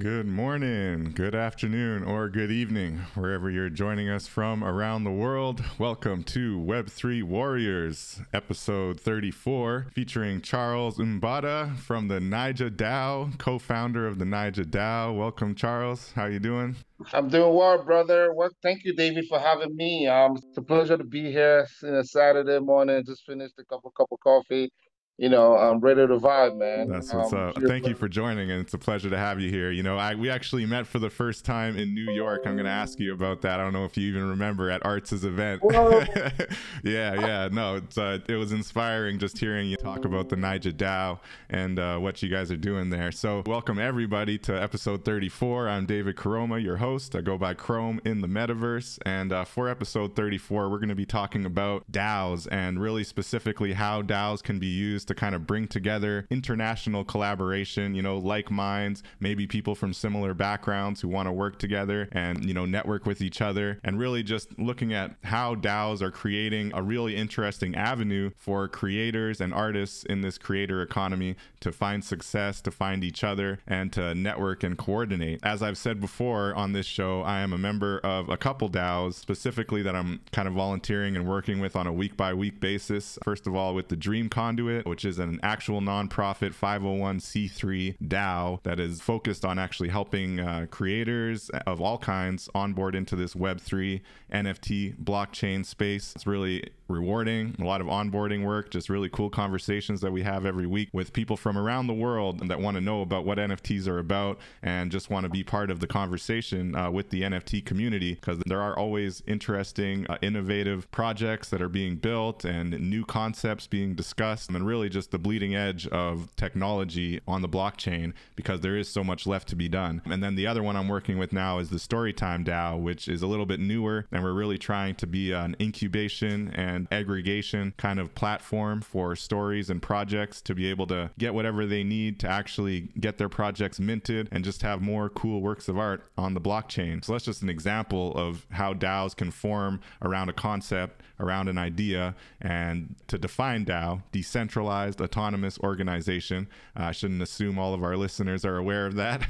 Good morning, good afternoon, or good evening, wherever you're joining us from around the world. Welcome to Web3 Warriors, episode 34, featuring Charles Mbata from the NaijaDAO, co-founder of the NaijaDAO. Welcome, Charles. How you doing? I'm doing well, brother. Well, thank you, David, for having me. It's a pleasure to be here. It's a Saturday morning. Just finished a cup of coffee. I'm ready to vibe, man. That's what's up. Your Thank you pleasure. for joining, and it's a pleasure to have you here. We actually met for the first time in New York. I'm going to ask you about that. I don't know if you even remember at Arts' event. Well, Yeah. No, it was inspiring just hearing you talk about the NaijaDAO and what you guys are doing there. So welcome everybody to episode 34. I'm David Krome, your host. I go by Krome in the metaverse. And for episode 34, we're going to be talking about DAOs and really specifically how DAOs can be used to kind of bring together international collaboration, like minds, maybe people from similar backgrounds who want to work together and, network with each other, and really just looking at how DAOs are creating a really interesting avenue for creators and artists in this creator economy to find success, to find each other, and to network and coordinate. As I've said before on this show, I am a member of a couple DAOs specifically that I'm kind of volunteering and working with on a week-by-week basis. First of all, with the Dream Conduit, which is an actual nonprofit 501c3 DAO that is focused on actually helping creators of all kinds onboard into this Web3 NFT blockchain space. It's really rewarding, a lot of onboarding work, just really cool conversations that we have every week with people from around the world that want to know about what NFTs are about and just want to be part of the conversation with the NFT community, because there are always interesting, innovative projects that are being built and new concepts being discussed, and really just the bleeding edge of technology on the blockchain, because there is so much left to be done. And then the other one I'm working with now is the Storytime DAO, which is a little bit newer, and we're really trying to be an incubation and aggregation kind of platform for stories and projects to be able to get whatever they need to actually get their projects minted and just have more cool works of art on the blockchain. So that's just an example of how DAOs can form around a concept, around an idea. And to define DAO, Decentralized Autonomous Organization, I shouldn't assume all of our listeners are aware of that.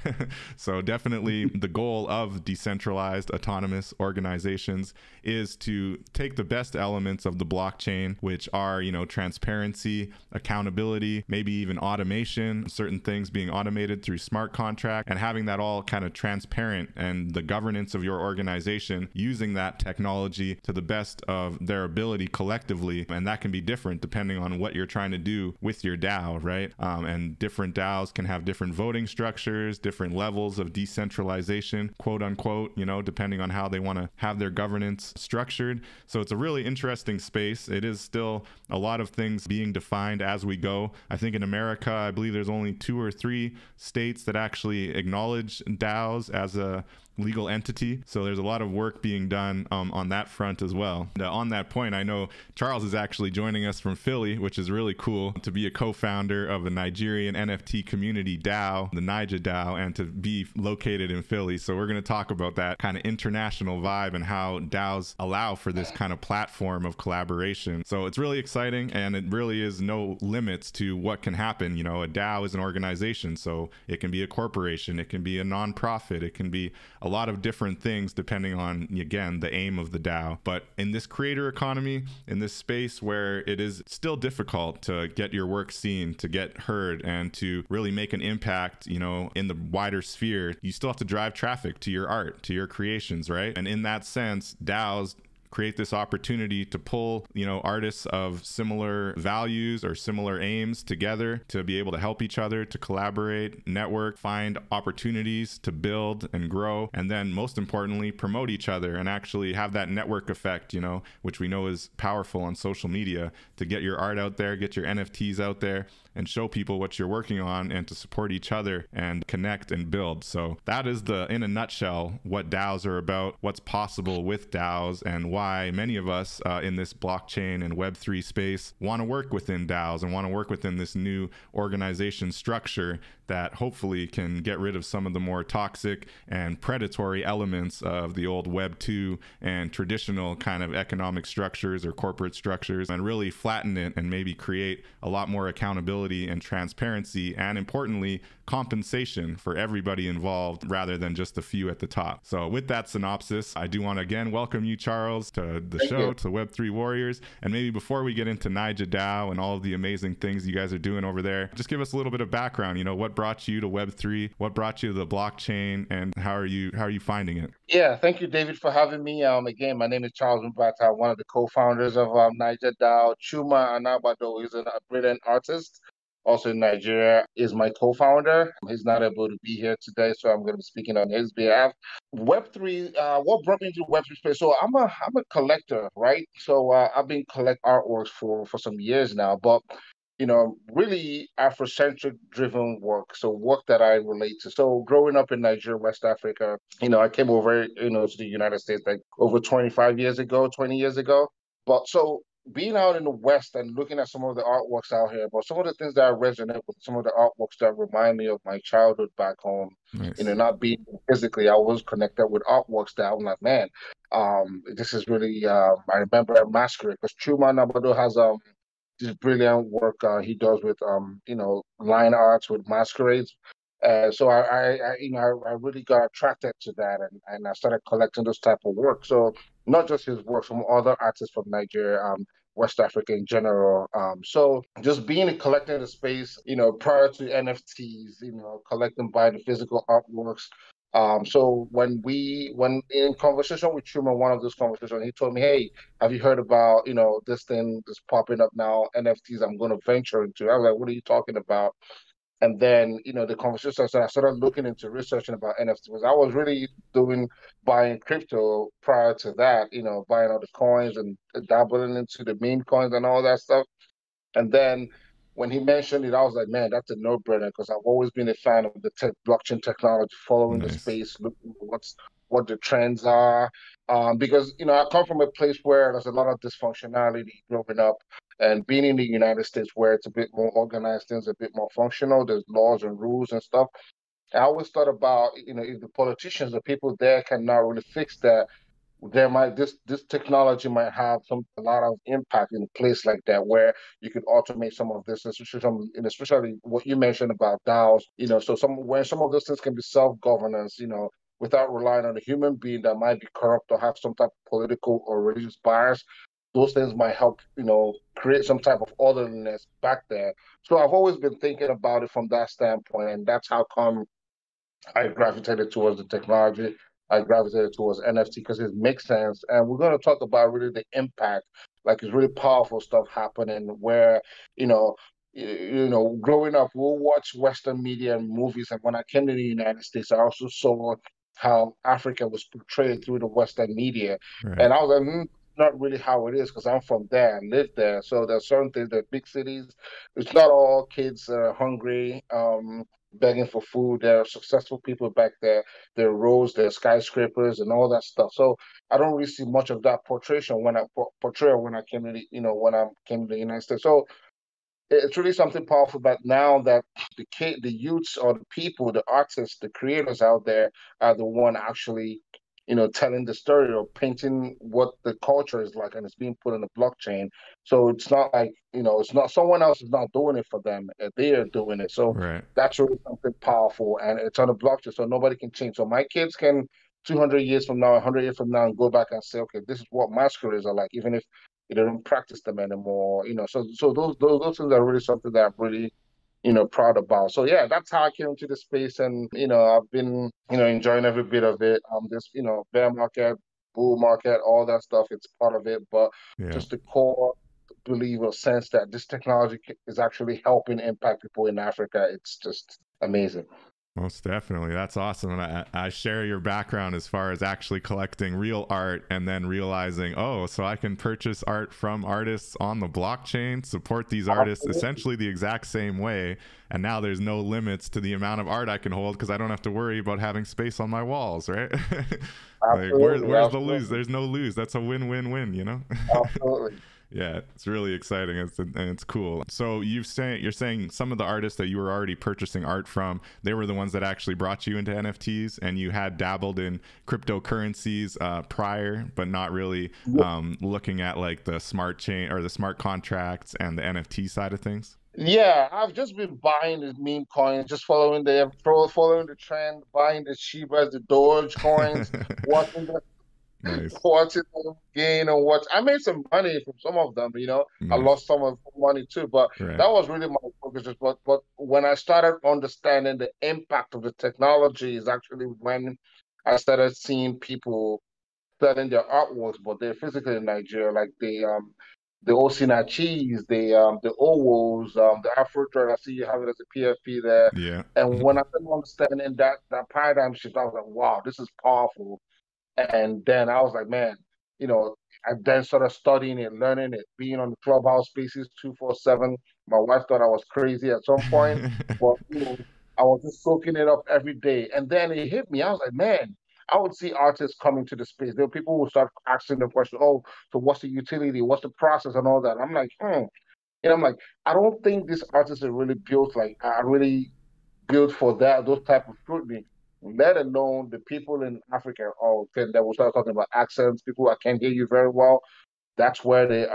So definitely the goal of decentralized autonomous organizations is to take the best elements of the blockchain, which are, transparency, accountability, maybe even automation, certain things being automated through smart contract, and having that all kind of transparent, and the governance of your organization using that technology to the best of their ability collectively. And that can be different depending on what you're trying to do with your DAO, right? And different DAOs can have different voting structures, different levels of decentralization, quote unquote, depending on how they want to have their governance structured. So it's a really interesting space. It is still a lot of things being defined as we go. I think in America, I believe there's only 2 or 3 states that actually acknowledge DAOs as a legal entity. So there's a lot of work being done on that front as well. And, on that point, I know Charles is actually joining us from Philly, which is really cool, to be a co-founder of a Nigerian NFT community DAO, the NaijaDAO, and to be located in Philly. So we're going to talk about that kind of international vibe and how DAOs allow for this kind of platform of collaboration. So it's really exciting, and it really is no limits to what can happen. A DAO is an organization, so it can be a corporation, it can be a nonprofit, it can be a lot of different things depending on, again, the aim of the DAO. But in this creator economy, in this space where it is still difficult to get your work seen, to get heard, and to really make an impact, in the wider sphere, you still have to drive traffic to your art, to your creations, right? And in that sense, DAOs create this opportunity to pull, artists of similar values or similar aims together to be able to help each other, to collaborate, network, find opportunities to build and grow, and then most importantly, promote each other and actually have that network effect, which we know is powerful on social media, to get your art out there, get your NFTs out there, and show people what you're working on, and to support each other and connect and build. So that is in a nutshell, what DAOs are about, what's possible with DAOs, and why why many of us in this blockchain and Web3 space want to work within DAOs and want to work within this new organization structure that hopefully can get rid of some of the more toxic and predatory elements of the old Web2 and traditional kind of economic structures or corporate structures, and really flatten it and maybe create a lot more accountability and transparency, and importantly, compensation for everybody involved rather than just a few at the top. So with that synopsis, I do want to again welcome you, Charles, to the show, to Web3 Warriors. And maybe before we get into NaijaDAO and all of the amazing things you guys are doing over there, just give us a little bit of background. You know, what brought you to Web3? What brought you to the blockchain? And how are you finding it? Yeah, thank you, David, for having me. Again, my name is Charles Mbata, one of the co-founders of NaijaDAO. Chuma Anabado is a brilliant artist, also in Nigeria, is my co-founder. He's not able to be here today, so I'm going to be speaking on his behalf. Web3, what brought me into Web3 space? So I'm a collector, right? So I've been collect artworks for some years now, but really Afrocentric driven work. So work that I relate to. So growing up in Nigeria, West Africa, I came over, to the United States like over 25 years ago, 20 years ago. But so being out in the West and looking at some of the artworks out here, but some of the things that I resonate with, some of the artworks that remind me of my childhood back home, Nice. not being physically, I was connected with artworks that I'm like, man, this is really, I remember a Masquerade, because Chuma Nabado has, this brilliant work he does with line arts with masquerades. So I really got attracted to that, and I started collecting those type of work. So not just his work, from other artists from Nigeria, West Africa in general. So just being a collector in the space, prior to NFTs, collecting by the physical artworks. So when in conversation with Truman, one of those conversations, he told me, "Hey, have you heard about, this thing that's popping up now, NFTs? I'm going to venture into." I was like, "What are you talking about?" And then, the conversation, so I started looking into researching about NFTs, because I was really buying crypto prior to that, buying all the coins and dabbling into the meme coins and all that stuff. And then when he mentioned it, I was like, man, that's a no-brainer, because I've always been a fan of the blockchain technology, following the Nice. space, looking at what the trends are. Because I come from a place where there's a lot of dysfunctionality growing up, and being in the United States where it's a bit more organized, things a bit more functional. There's laws and rules and stuff. I always thought about, if the politicians, the people there cannot really fix that, this technology might have a lot of impact in a place like that, where you could automate some of this, especially what you mentioned about DAOs. So when some of those things can be self-governance, without relying on a human being that might be corrupt or have some type of political or religious bias. Those things might help, create some type of orderliness back there. So I've always been thinking about it from that standpoint, and that's how come I gravitated towards the technology. I gravitated towards NFT because it makes sense. And we're going to talk about really the impact. Like, it's really powerful stuff happening where, growing up, we'll watch Western media and movies. And when I came to the United States, I also saw how Africa was portrayed through the Western media. Right. And I was like, not really how it is, because I'm from there and live there. So there's certain things that big cities, it's not all kids hungry, begging for food. There are successful people back there. There are roads, there are skyscrapers, and all that stuff. So I don't really see much of that portrayal when I came to when I came to the United States. So it's really something powerful. But now that the youths or the people, the artists, the creators out there are the one actually, telling the story or painting what the culture is like, and it's being put on the blockchain. So it's not like, it's not someone else is not doing it for them. They are doing it. So Right. that's really something powerful, and it's on the blockchain, so nobody can change. So my kids can 200 years from now, 100 years from now, and go back and say, okay, this is what masquerades are like, even if they don't practice them anymore. So those things are really something that I'm really, proud about. So yeah, that's how I came into the space, and I've been, enjoying every bit of it. This, bear market, bull market, all that stuff, it's part of it. But Yeah. just the core belief or sense that this technology is actually helping impact people in Africa, it's just amazing. Most definitely. That's awesome. And I share your background as far as actually collecting real art and then realizing, oh, so I can purchase art from artists on the blockchain, support these artists essentially the exact same way. And now there's no limits to the amount of art I can hold because I don't have to worry about having space on my walls, right? Like, where's the lose? There's no lose. That's a win-win-win, you know? Absolutely. Yeah, it's really exciting and it's cool. So you're saying some of the artists that you were already purchasing art from, they were the ones that actually brought you into NFTs, and you had dabbled in cryptocurrencies prior, but not really looking at like the smart chain or the smart contracts and the NFT side of things. Yeah, I've just been buying the meme coins, just following the trend, buying the Shibas, the Doge coins, watching the Nice. watching them gain and watch. I made some money from some of them, you know. I Nice. lost some of the money too, but Right. that was really my focus. But when I started understanding the impact of the technology is actually when I started seeing people selling their artworks, but they're physically in Nigeria, like the Osinachis, the Owos, the Afro Dread. I see you have it as a PFP there. Yeah. And when I started understanding that paradigm shift, I was like, wow, this is powerful. And then I was like, man, you know, I then started studying it, learning it, being on the clubhouse spaces 247. My wife thought I was crazy at some point, but you know, I was just soaking it up every day. And then it hit me. I was like, man, I would see artists coming to the space. There were people who start asking the question, oh, so what's the utility? What's the process and all that? And I'm like, I'm like, I don't think these artists are really built like are really built for those type of scrutiny, let alone the people in Africa. Oh, then that we'll start talking about accents, people I can't hear you very well. That's where the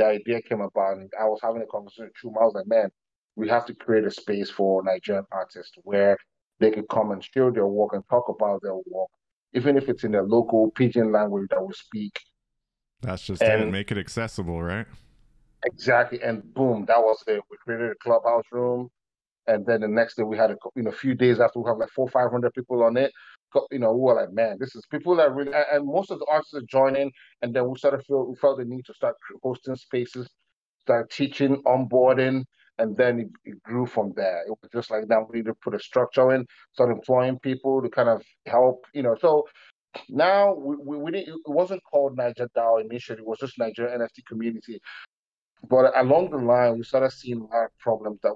idea came about. And I was having a conversation with Chuma. I was like, man, we have to create a space for Nigerian artists where they can come and show their work and talk about their work, even if it's in their local pidgin language that we speak. That's just it. And Make it accessible, right? exactly, and boom, that was it. We created a clubhouse room. And then the next day we had a few days after we have like 400-500 people on it. We were like, man, this is people that really, and most of the artists are joining. And then we felt the need to start hosting spaces, start teaching, onboarding, and then it grew from there. It was just like now we need to put a structure in, start employing people to kind of help, So now we didn't. It wasn't called NaijaDAO initially. It was just Nigerian NFT community. But along the line, we started seeing a lot of problems that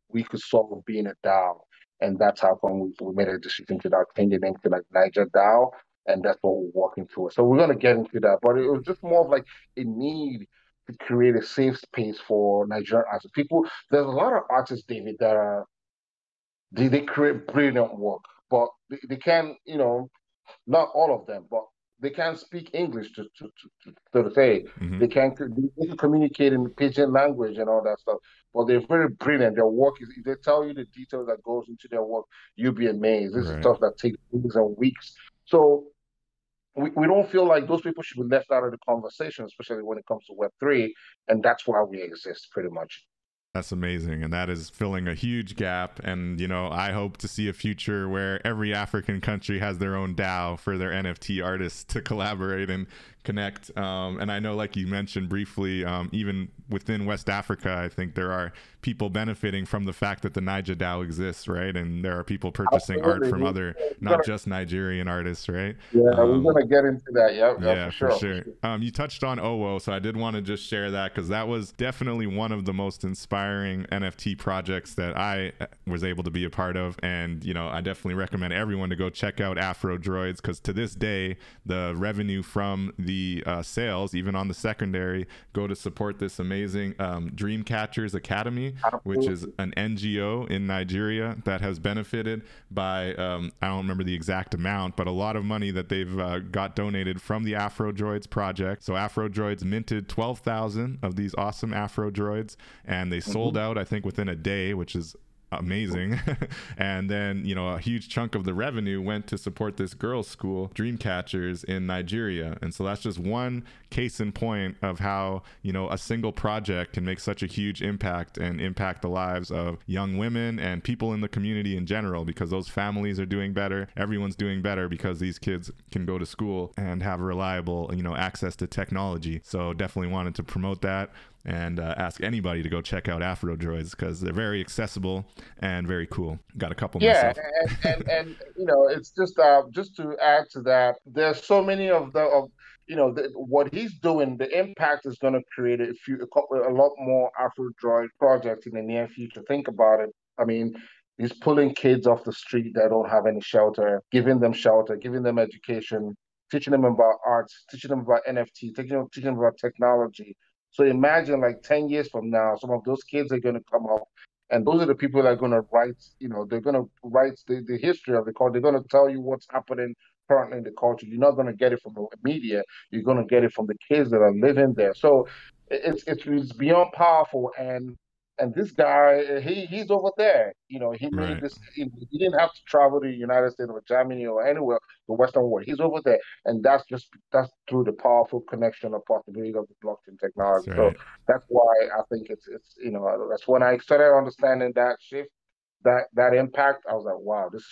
we could solve being a DAO. And that's how come we made a decision to change the name to like NaijaDAO. And that's what we're working towards. So we're gonna get into that. But it was just more of like a need to create a safe space for Nigerian artists. There's a lot of artists, David, that they create brilliant work, but they can, not all of them, but they can't speak English to say Mm-hmm. they can communicate in pidgin language and all that stuff. But they're very brilliant. Their work is if they tell you the details that goes into their work, you'll be amazed. This is Right. stuff that takes weeks and weeks. So we don't feel like those people should be left out of the conversation, especially when it comes to Web3, and that's why we exist pretty much. That's amazing. And that is filling a huge gap. And, I hope to see a future where every African country has their own DAO for their NFT artists to collaborate and connect. And I know, like you mentioned briefly, even within West Africa, I think there are people benefiting from the fact that the NaijaDAO exists, right? And there are people purchasing art from other, not just Nigerian artists, right? Yeah, we're going to get into that. Yeah, for sure. You touched on OWO, so I did want to just share that because that was definitely one of the most inspiring NFT projects that I was able to be a part of. And, I definitely recommend everyone to go check out Afro Droids because to this day, the revenue from the sales, even on the secondary, go to support this amazing Dream Catchers Academy, which is an NGO in Nigeria that has benefited by, I don't remember the exact amount, but a lot of money that they've got donated from the Afro Droids project. So Afro Droids minted 12,000 of these awesome Afro Droids, and they sold out, I think, within a day, which is amazing. And then a huge chunk of the revenue went to support this girls school, Dream Catchers, in Nigeria. And so that's just one case in point of how a single project can make such a huge impact and impact the lives of young women and people in the community in general, because those families are doing better, everyone's doing better because these kids can go to school and have reliable access to technology. So definitely wanted to promote that. and ask anybody to go check out Afro Droids because they're very accessible and very cool. Got a couple Yeah, myself. and it's just to add to that, there's so many what he's doing. The impact is going to create a lot more Afro Droid projects in the near future. Think about it. I mean, he's pulling kids off the street that don't have any shelter, giving them education, teaching them about arts, teaching them about NFT, teaching them about technology. So imagine like 10 years from now, some of those kids are going to come up, and those are the people that are going to write, they're going to write the history of the culture. They're going to tell you what's happening currently in the culture. You're not going to get it from the media. You're going to get it from the kids that are living there. So it's beyond powerful. And this guy, he's over there. He made Right. this. He didn't have to travel to the United States or Germany or anywhere, the Western world. He's over there, and that's through the powerful connection or possibility of the blockchain That's technology. So right. that's why I think it's that's when I started understanding that shift, that impact. I was like, wow, this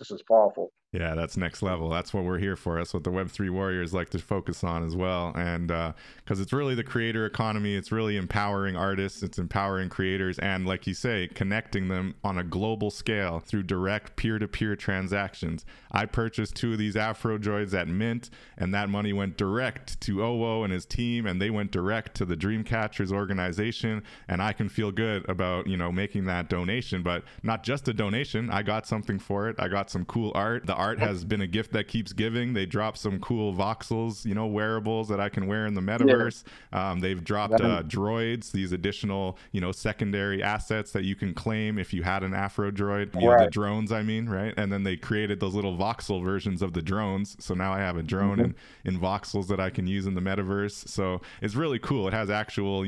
is powerful. Yeah, that's next level. That's what we're here for. That's what the Web3 Warriors like to focus on as well. And because it's really the creator economy, it's really empowering artists, it's empowering creators, and like you say, connecting them on a global scale through direct peer-to-peer transactions. I purchased 2 of these Afro Droids at Mint, and that money went direct to Owo and his team, and they went direct to the Dreamcatchers organization. And I can feel good about, making that donation, but not just a donation. I got something for it. I got some cool art. The art has been a gift that keeps giving. They dropped some cool voxels, wearables that I can wear in the metaverse. Yeah. They've dropped droids, these additional, secondary assets that you can claim if you had an Afro droid, the drones, I mean, right? And then they created those little voxel versions of the drones. So now I have a drone in voxels that I can use in the metaverse. So it's really cool. It has actual,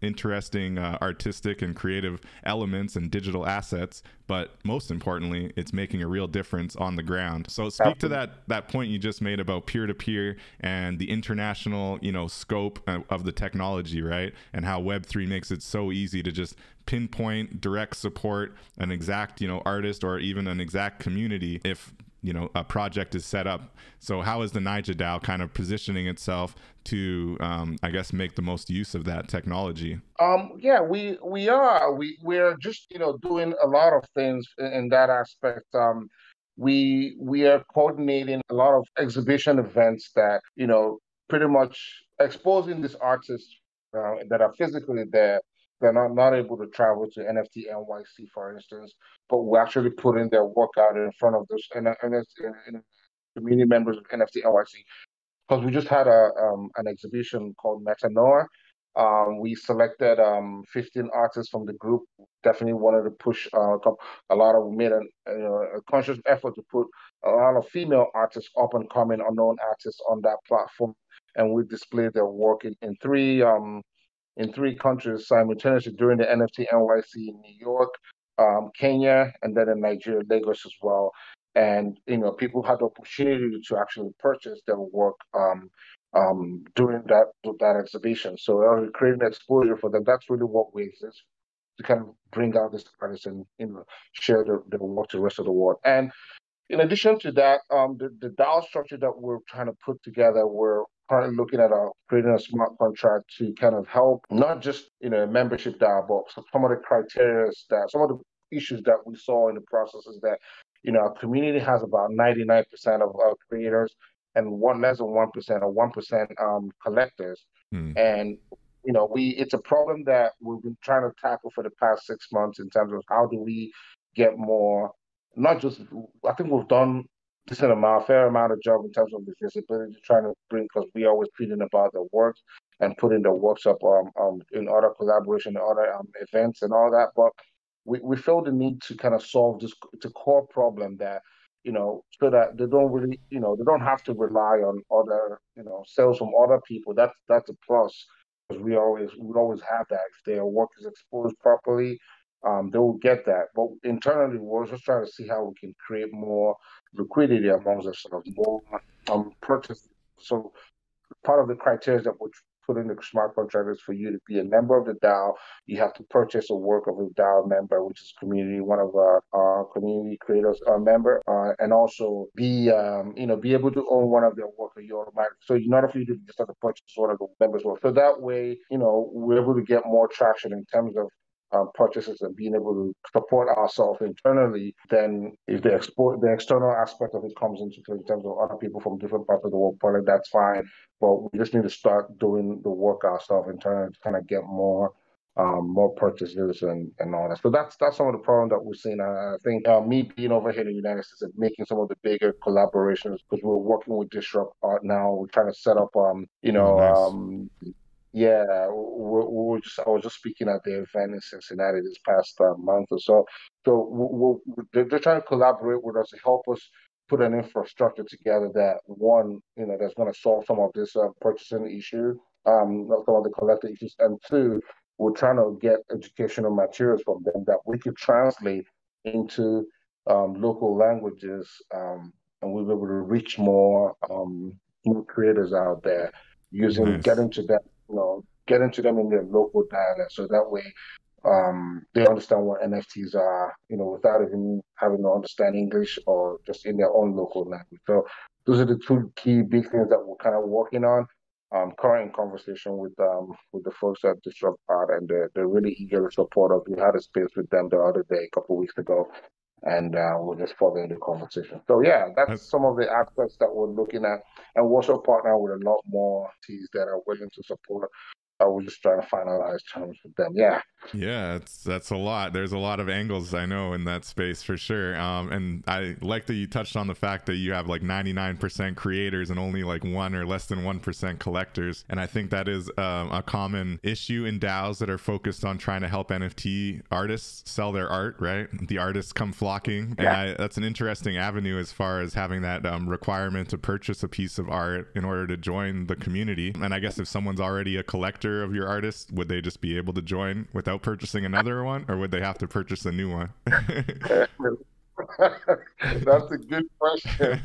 interesting artistic and creative elements and digital assets, but most importantly, it's making a real difference on the ground. So speak to that point you just made about peer-to-peer and the international scope of the technology, right? And how Web3 makes it so easy to just pinpoint, direct support an exact artist or even an exact community if a project is set up. So how is the NaijaDAO kind of positioning itself to, I guess, make the most use of that technology? Yeah, we're just doing a lot of things in that aspect. We are coordinating a lot of exhibition events that pretty much exposing these artists that are physically there. They're not able to travel to NFT NYC, for instance, but we're actually putting their work out in front of those and community members of NFT NYC, because we just had an exhibition called Metanoia. We selected 15 artists from the group. Definitely wanted to push a lot of, we made a conscious effort to put a lot of female artists, up and coming unknown artists, on that platform, and we displayed their work in 3 countries simultaneously during the NFT NYC in New York, Kenya, and then in Nigeria, Lagos as well. And people had the opportunity to actually purchase their work during that exhibition. So creating exposure for them. That's really what we exist to kind of bring out this artists and share their work to the rest of the world. And in addition to that, the DAO structure that we're trying to put together, we're currently looking at creating a smart contract to kind of help not just a membership DAO, but some of the criteria some of the issues that we saw in the process is that our community has about 99% of creators and less than 1% or 1% collectors. And it's a problem that we've been trying to tackle for the past 6 months in terms of how do we get more, not just, I think we've done a fair amount of job in terms of the visibility, trying to bring, because we always tweeting about the work and putting the works up in other collaboration, other events and all that. But we feel the need to kind of solve the core problem that, so that they don't really, they don't have to rely on other, sales from other people. That's a plus, because we always have that. If their work is exposed properly, they will get that. But internally, we're just trying to see how we can create more liquidity amongst ourselves, more purchase. So part of the criteria that we're put in the smart contract is for you to be a member of the DAO. You have to purchase a work of a DAO member, which is community, one of our community creators, member, and also be be able to own one of their work or you automatic. So in order for you to just have to purchase one of the members' work. So that way, we're able to get more traction in terms of purchases and being able to support ourselves internally. Then if the external aspect of it comes into play in terms of other people from different parts of the world, probably that's fine. But we just need to start doing the work ourselves internally to kind of get more purchases and all that. So that's some of the problems that we're seeing. I think me being over here in the United States and making some of the bigger collaborations, because we're working with Disrupt Art now. We're trying to set up Nice. yeah, I was just speaking at the event in Cincinnati this past month or so. So they're trying to collaborate with us to help us put an infrastructure together that one, that's going to solve some of this purchasing issue, some of the collector issues, and two, we're trying to get educational materials from them that we could translate into local languages, and we'll be able to reach more creators out there using Nice. getting to them in their local dialect, so that way they understand what NFTs are, without even having to understand English or just in their own local language. So those are the two key big things that we're kind of working on. Current conversation with the folks at Disrupt Art, and they're really eager to support us. We had a space with them the other day, a couple of weeks ago, and we're just following the conversation. So yeah, that's That's some of the aspects that we're looking at, and we're also partner with a lot more teams that are willing to support. We're just trying to finalize terms with them. Yeah. Yeah, that's a lot. There's a lot of angles I know in that space for sure. And I like that you touched on the fact that you have like 99% creators and only like 1 or less than 1% collectors. And I think that is a common issue in DAOs that are focused on trying to help NFT artists sell their art, right? The artists come flocking. And that's an interesting avenue as far as having that requirement to purchase a piece of art in order to join the community. And I guess if someone's already a collector of your artist, would they just be able to join without purchasing another one, or would they have to purchase a new one? That's a good question.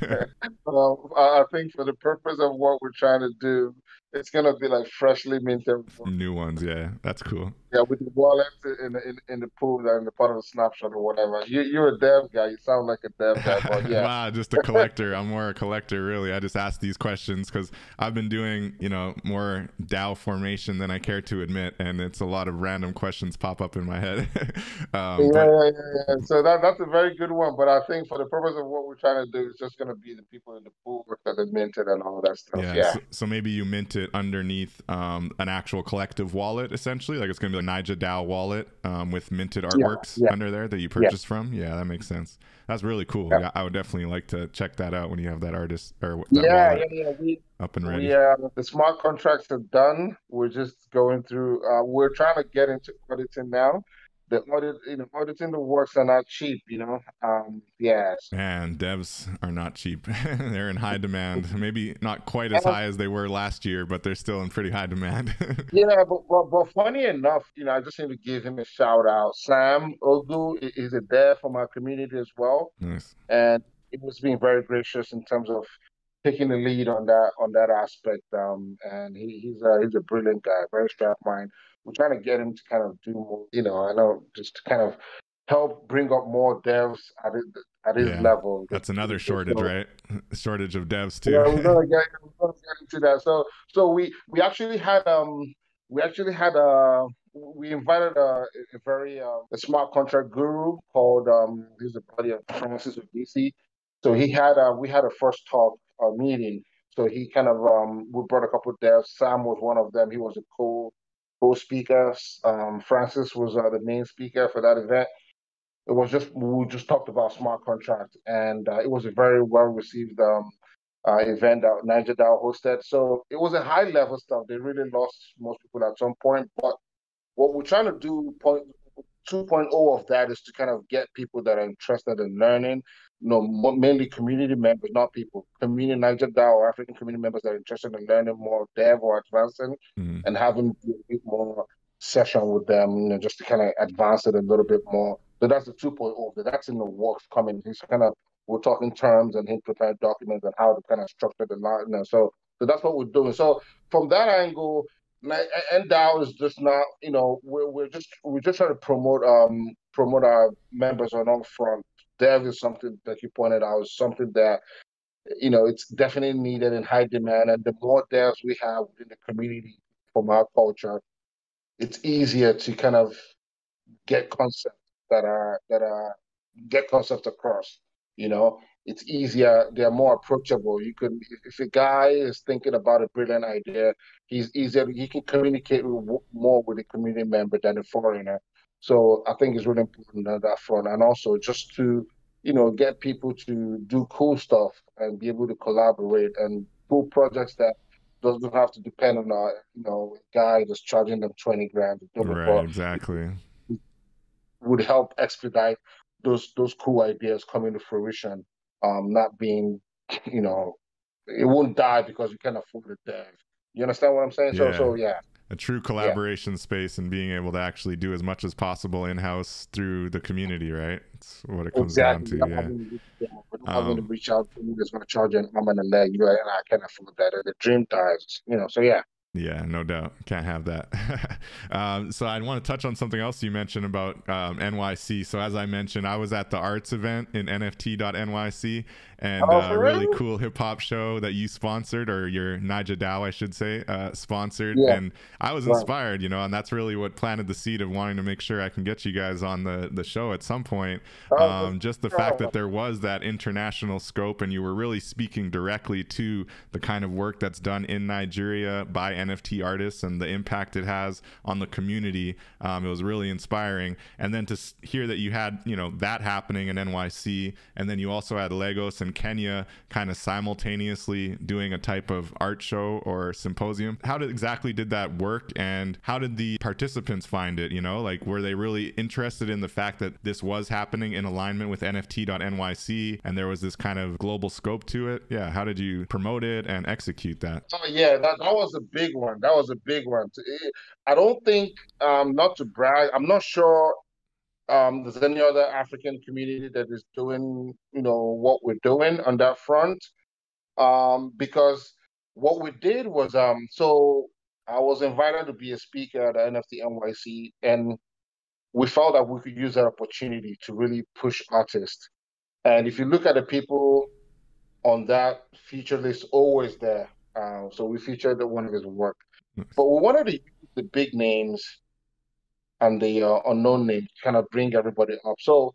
I think for the purpose of what we're trying to do, it's gonna be like freshly minted. New ones, yeah, that's cool. Yeah, with the wallet in the pool and the part of the snapshot or whatever. You're a dev guy. You sound like a dev guy, but yeah. Wow, just a collector. I'm more a collector, really. I just ask these questions because I've been doing, more DAO formation than I care to admit, and it's a lot of random questions pop up in my head. Yeah. So that's a very good one. But I think for the purpose of what we're trying to do, it's just going to be the people in the pool that are minted and all that stuff. Yeah, Yeah. so maybe you mint it underneath an actual collective wallet, essentially. Like it's going to be a NaijaDAO wallet with minted artworks under there that you purchase from. Yeah, that makes sense. That's really cool. Yeah, I would definitely like to check that out when you have that artist or that wallet up and ready. The smart contracts are done. We're just going through. We're trying to get into auditing now. The auditing the works are not cheap. Yes. Man, devs are not cheap. They're in high demand. Maybe not quite as high as they were last year, but they're still in pretty high demand. Yeah, but funny enough, I just need to give him a shout out. Sam Ogu is a dev from our community as well. Nice. And he was being very gracious in terms of taking the lead on that aspect. And he's a brilliant guy, very sharp mind. We're trying to get him to kind of do more, I know, just to kind of help bring up more devs at his level. That's another shortage, right? Shortage of devs too. Yeah, we're gonna get into that. So we actually had we invited a very a smart contract guru called he's a buddy of Francis with DC. So we had a first talk meeting. So he kind of we brought a couple of devs. Sam was one of them. He was a co-speaker. Francis was the main speaker for that event. We just talked about smart contracts, and it was a very well received event that NaijaDAO hosted. So it was a high level stuff. They really lost most people at some point, but what we're trying to do, 2.0 of that, is to kind of get people that are interested in learning, mainly community members, not people, community NaijaDAO or African community members that are interested in learning more dev or advancing, and having a bit more session with them, just to kind of advance it a little bit more. So that's the 2.0. That's in the works coming. We're talking terms and him prepared documents and how to kind of structure the line. So that's what we're doing. So from that angle, And DAO is just not, we're just trying to promote our members on all front. Dev is something that you pointed out is something that it's definitely needed in high demand, and the more devs we have within the community from our culture, it's easier to kind of get concepts that are get concepts across. You know, it's easier. They're more approachable. You can, if a guy is thinking about a brilliant idea, he's easier. He can communicate more with a community member than a foreigner. So I think it's really important on that front, and also just to get people to do cool stuff and be able to collaborate and cool projects that doesn't have to depend on a guy just charging them 20 grand to do it, Right, but exactly. would help expedite those cool ideas coming to fruition. Not being, you know, it won't die because you can't afford it dev. You understand what I'm saying? Yeah. So yeah, A true yeah. collaboration space and being able to actually do as much as possible in-house through the community, right? That's what it comes down Exactly. to. Yeah. Without having to Um, reach out to me that's going to charge you an arm and a leg. You're like, I can't afford that. The dream dies. So yeah. Yeah, no doubt. Can't have that. So I want to touch on something else you mentioned about NYC. So as I mentioned, I was at the arts event in NFT.NYC, and Oh, a for really real? cool hip hop show that you sponsored, or your NaijaDAO, I should say, sponsored. Yeah. And I was Right. inspired, and that's really what planted the seed of wanting to make sure I can get you guys on the show at some point. Oh, Just the fact that there was that international scope, and you were really speaking directly to the kind of work that's done in Nigeria by NFT artists and the impact it has on the community. It was really inspiring. And then to hear that you had, that happening in NYC, and then you also had Lagos and Kenya kind of simultaneously doing a type of art show or symposium. How exactly did that work, and how did the participants find it? Like, were they really interested in the fact that this was happening in alignment with NFT.NYC and there was this kind of global scope to it? Yeah, how did you promote it and execute that? Oh yeah, that was a big one. That was a big one. I don't think, not to brag, I'm not sure there's any other African community that is doing, what we're doing on that front. Because what we did was, so I was invited to be a speaker at the NFT NYC, and we felt that we could use that opportunity to really push artists. And if you look at the people on that feature list, always there. So we featured one of his work, Nice. but we wanted to use the big names and the unknown names, kind of bring everybody up. So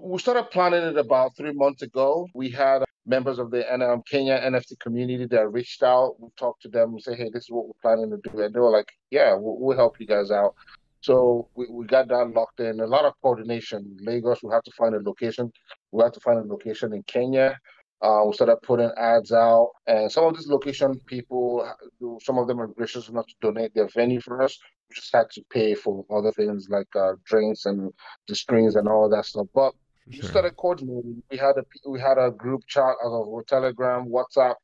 we started planning it about 3 months ago. We had members of the Kenya NFT community that reached out. We talked to them and say, hey, this is what we're planning to do. And they were like, yeah, we'll help you guys out. So we got that locked in. A lot of coordination. Lagos, we had to find a location. We had to find a location in Kenya. We started putting ads out, and some of these location people, some of them are gracious enough to donate their venue for us. We just had to pay for other things like drinks and the screens and all that stuff. But For we sure. started coordinating. We had a group chat of Telegram, WhatsApp.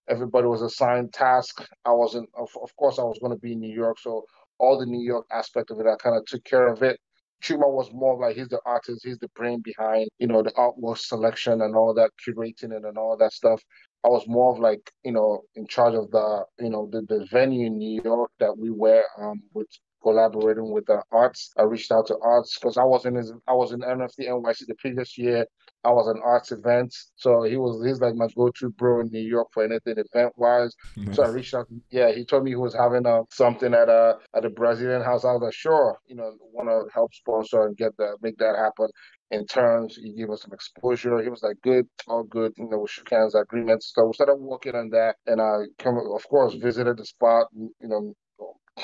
Everybody was assigned tasks. I wasn't, of course, I was going to be in New York, so all the New York aspect of it, I kind of took care of it. Chuma was more like he's the artist, he's the brain behind, the artwork selection and all that, curating it and all that stuff. I was more of like, in charge of the venue in New York that we were with collaborating with the arts. I reached out to arts because I was in NFT NYC the previous year. I was an arts event. So he's like my go-to bro in New York for anything event wise. So I Nice. reached out. Yeah, he told me he was having something at a Brazilian house. I was like, sure, want to help sponsor and make that happen. In terms, he gave us some exposure. He was like, good, all good. We shook hands, agreements. So we started working on that, and I of course, visited the spot.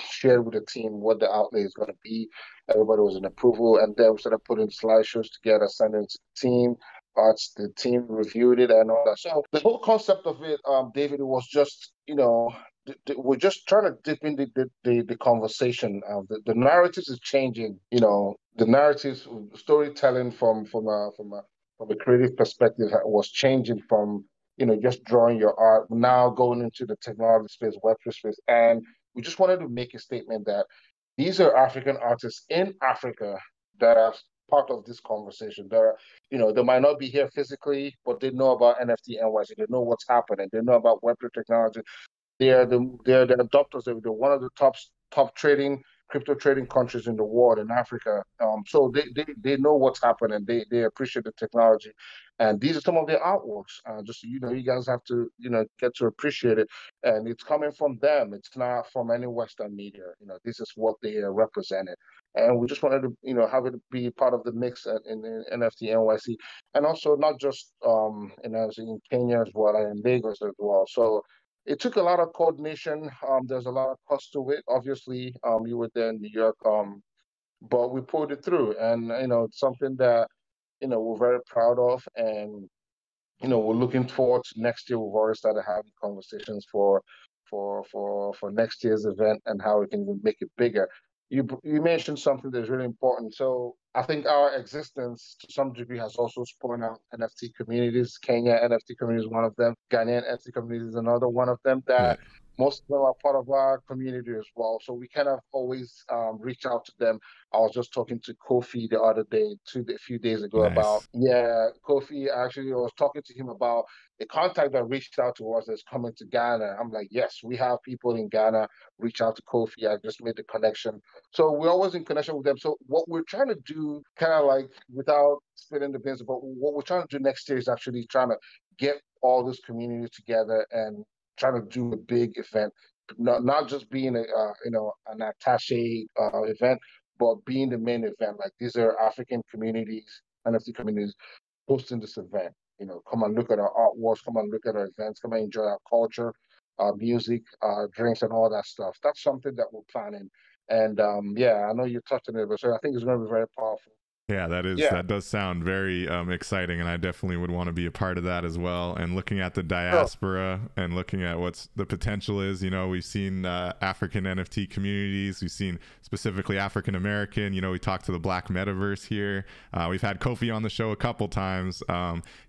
Shared with the team what the outlay is going to be. Everybody was in approval, and then we started putting slideshows together, sending it to the team. Arts, the team reviewed it and all that. So the whole concept of it, David, it was just, we're just trying to dip in the conversation. The narratives is changing. The narratives, storytelling from a creative perspective was changing from just drawing your art, now going into the technology space, Web3 space, and we just wanted to make a statement that these are African artists in Africa that are part of this conversation. They might not be here physically, but they know about NFT NYC. They know what's happening. They know about Web3 technology. They're the adopters. They're one of the top top crypto trading countries in the world in Africa. So they know what's happening. They appreciate the technology, and these are some of their artworks. Just you know, you guys have to get to appreciate it, and it's coming from them. It's not from any Western media. This is what they are represented, and we just wanted to have it be part of the mix in NFT NYC, and also not just in Kenya as well and in Lagos as well. So it took a lot of coordination. There's a lot of cost to it. Obviously, you were there in New York, but we pulled it through, and it's something that we're very proud of, and we're looking forward to next year. We've already started having conversations for next year's event and how we can even make it bigger. You mentioned something that's really important. So I think our existence to some degree has also spawned out NFT communities. Kenya NFT community is one of them. Ghanaian NFT community is another one of them Yeah. that most of them are part of our community as well. So we kind of always reach out to them. I was just talking to Kofi the other day, a few days ago about, Nice. yeah, Kofi, actually, I was talking to him about a contact that reached out to us that's coming to Ghana. I'm like, yes, we have people in Ghana. Reach out to Kofi. I just made the connection. So we're always in connection with them. So what we're trying to do, kind of like without spilling the beans, but what we're trying to do next year is actually trying to get all this community together and trying to do a big event, not just being an attaché event, but being the main event. Like these are African communities, NFT communities hosting this event. Come and look at our artworks, come and look at our events, come and enjoy our culture, our music, drinks, and all that stuff. That's something that we're planning. And yeah, I know you touched on it, but so I think it's going to be very powerful. Yeah, Yeah. that does sound very exciting, and I definitely would want to be a part of that as well. And looking at the Sure. diaspora and looking at what's the potential is, we've seen African NFT communities, we've seen specifically African American. We talked to the Black Metaverse here. We've had Kofi on the show a couple times.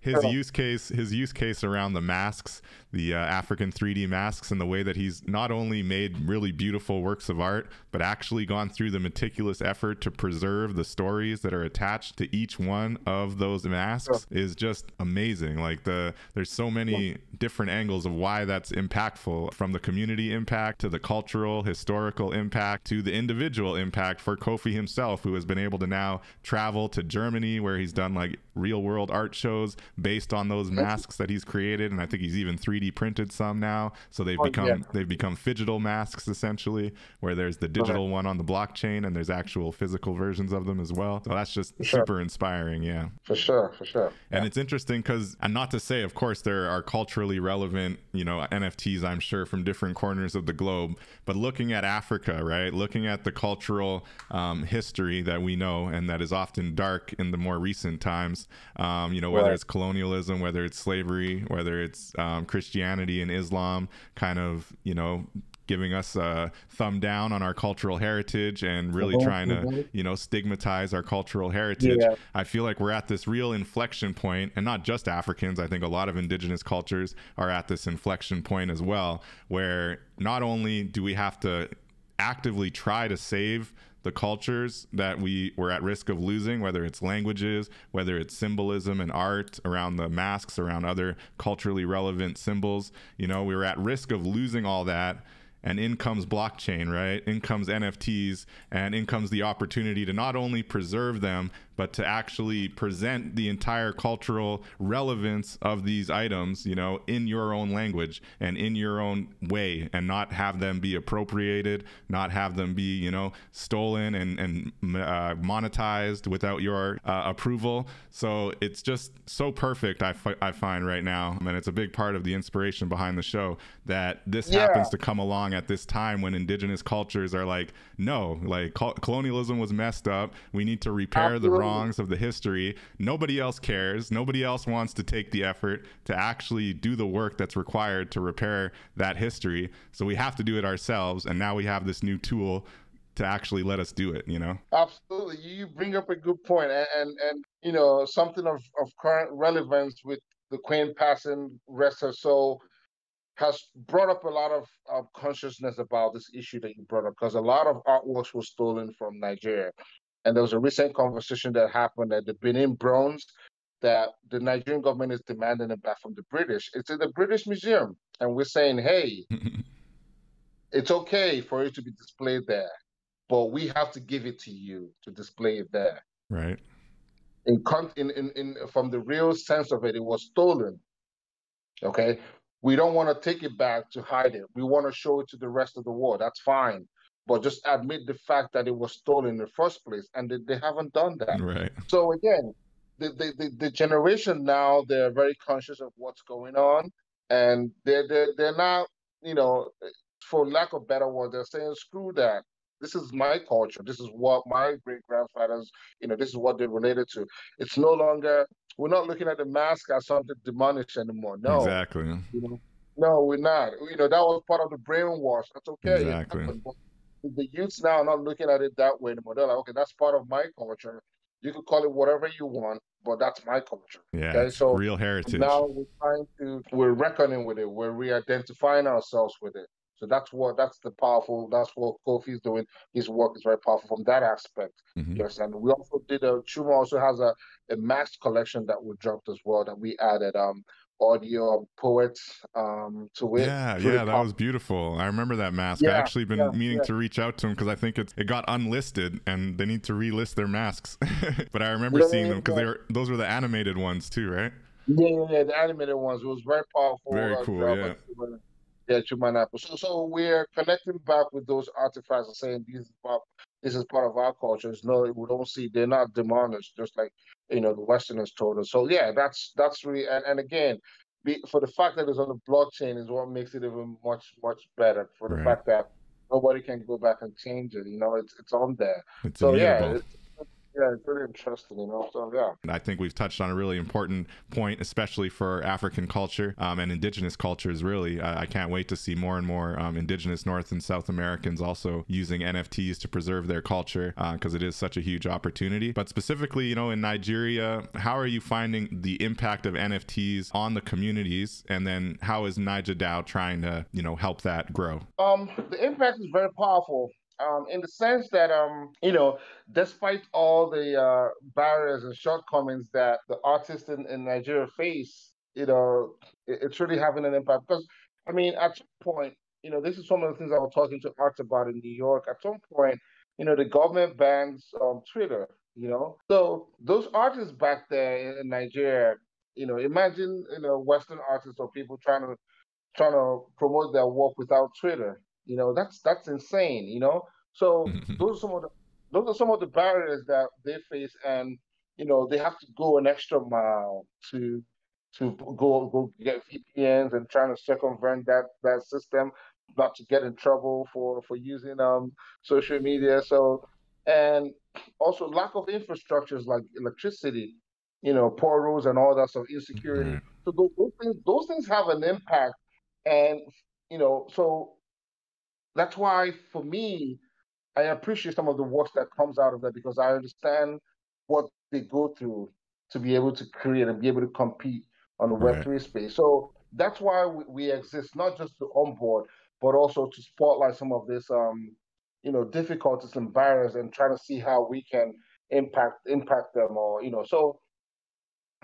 His Sure. use case around the masks, the African 3D masks, and the way that he's not only made really beautiful works of art, but actually gone through the meticulous effort to preserve the stories that are attached to each one of those masks is just amazing. Like there's so many different angles of why that's impactful, from the community impact to the cultural, historical impact to the individual impact for Kofi himself, who has been able to now travel to Germany, where he's done like real world art shows based on those masks that he's created. And I think he's even 3D printed some now. So they've become phygital masks essentially, where there's the digital one on the blockchain and there's actual physical versions of them as well. So that's just super inspiring. Yeah, for sure. And it's interesting because, and not to say, of course, there are culturally relevant, NFTs, I'm sure, from different corners of the globe, but looking at Africa, right, looking at the cultural history that we know and that is often dark in the more recent times, whether it's colonialism, whether it's slavery, whether it's Christianity and Islam, kind of, giving us a thumb down on our cultural heritage and really trying to, stigmatize our cultural heritage. Yeah. I feel like we're at this real inflection point, and not just Africans. I think a lot of indigenous cultures are at this inflection point as well, where not only do we have to actively try to save the cultures that we were at risk of losing, whether it's languages, whether it's symbolism and art around the masks, around other culturally relevant symbols, we were at risk of losing all that. And in comes blockchain, right? In comes NFTs, and in comes the opportunity to not only preserve them, but to actually present the entire cultural relevance of these items, in your own language and in your own way, and not have them be appropriated, not have them be, stolen and monetized without your approval. So it's just so perfect, I find right now. And it's a big part of the inspiration behind the show that this happens to come along at this time when indigenous cultures are like, no, like colonialism was messed up. We need to repair the wrongs of the history. Nobody else cares. Nobody else wants to take the effort to actually do the work that's required to repair that history. So we have to do it ourselves. And now we have this new tool to actually let us do it, Absolutely. You bring up a good point. And something of current relevance with the Queen passing, rest her soul, has brought up a lot of consciousness about this issue that you brought up, because a lot of artworks were stolen from Nigeria. And there was a recent conversation that happened at the Benin Bronze that the Nigerian government is demanding it back from the British. It's in the British Museum. And we're saying, hey, It's okay for it to be displayed there, but we have to give it to you to display it there. Right. From the real sense of it, it was stolen. Okay, we don't want to take it back to hide it. We want to show it to the rest of the world. That's fine, but just admit the fact that it was stolen in the first place, and they haven't done that. Right. So again, the generation now, they're very conscious of what's going on, and they're not, you know, for lack of better words, they're saying screw that. This is my culture. This is what my great grandfathers, this is what they related to. It's no longer, we're not looking at the mask as something demonic anymore. No, Exactly. no, we're not. That was part of the brainwash. That's okay. Exactly. But the youths now are not looking at it that way anymore. They're like, okay, that's part of my culture. You can call it whatever you want, but that's my culture. Yeah, okay, it's so real heritage. now we're reckoning with it. We're re-identifying ourselves with it. So that's what Kofi's doing. His work is very powerful from that aspect. Yes, and we also Chuma also has a mask collection that we dropped as well, that we added audio poets to it. Yeah, that was beautiful. I remember that mask. I actually been meaning to reach out to him because I think it got unlisted and they need to relist their masks. But I remember seeing them because those were the animated ones too, right? Yeah, the animated ones. It was very powerful. Very cool. So we're connecting back with those artifacts and saying this is part of our culture. No, we don't see, they're not demonished, just like the Westerners told us. So yeah, that's really, and again, for the fact that it's on the blockchain is what makes it even much better. For the fact that nobody can go back and change it. It's on there. It's so immutable. Yeah, it's really interesting, so yeah. I think we've touched on a really important point, especially for African culture and indigenous cultures, really. I can't wait to see more and more indigenous North and South Americans also using NFTs to preserve their culture because it is such a huge opportunity. But specifically, in Nigeria, how are you finding the impact of NFTs on the communities? And then how is NaijaDAO trying to, help that grow? The impact is very powerful. In the sense that, despite all the barriers and shortcomings that the artists in Nigeria face, it's really having an impact. Because, at some point, this is some of the things I was talking to Art about in New York. At some point, the government bans Twitter, So those artists back there in Nigeria, imagine, Western artists or people trying to promote their work without Twitter. That's insane. So those are some of the barriers that they face, and they have to go an extra mile to go get VPNs and trying to circumvent that system, not to get in trouble for using social media. So, and also lack of infrastructures like electricity, poor roads and all that, so insecurity. Right. So those things have an impact. And, so that's why for me, I appreciate some of the work that comes out of that, because I understand what they go through to be able to create and be able to compete on the Web3 space. So that's why we exist, not just to onboard, but also to spotlight some of this, difficulties and barriers, and trying to see how we can impact them, or, so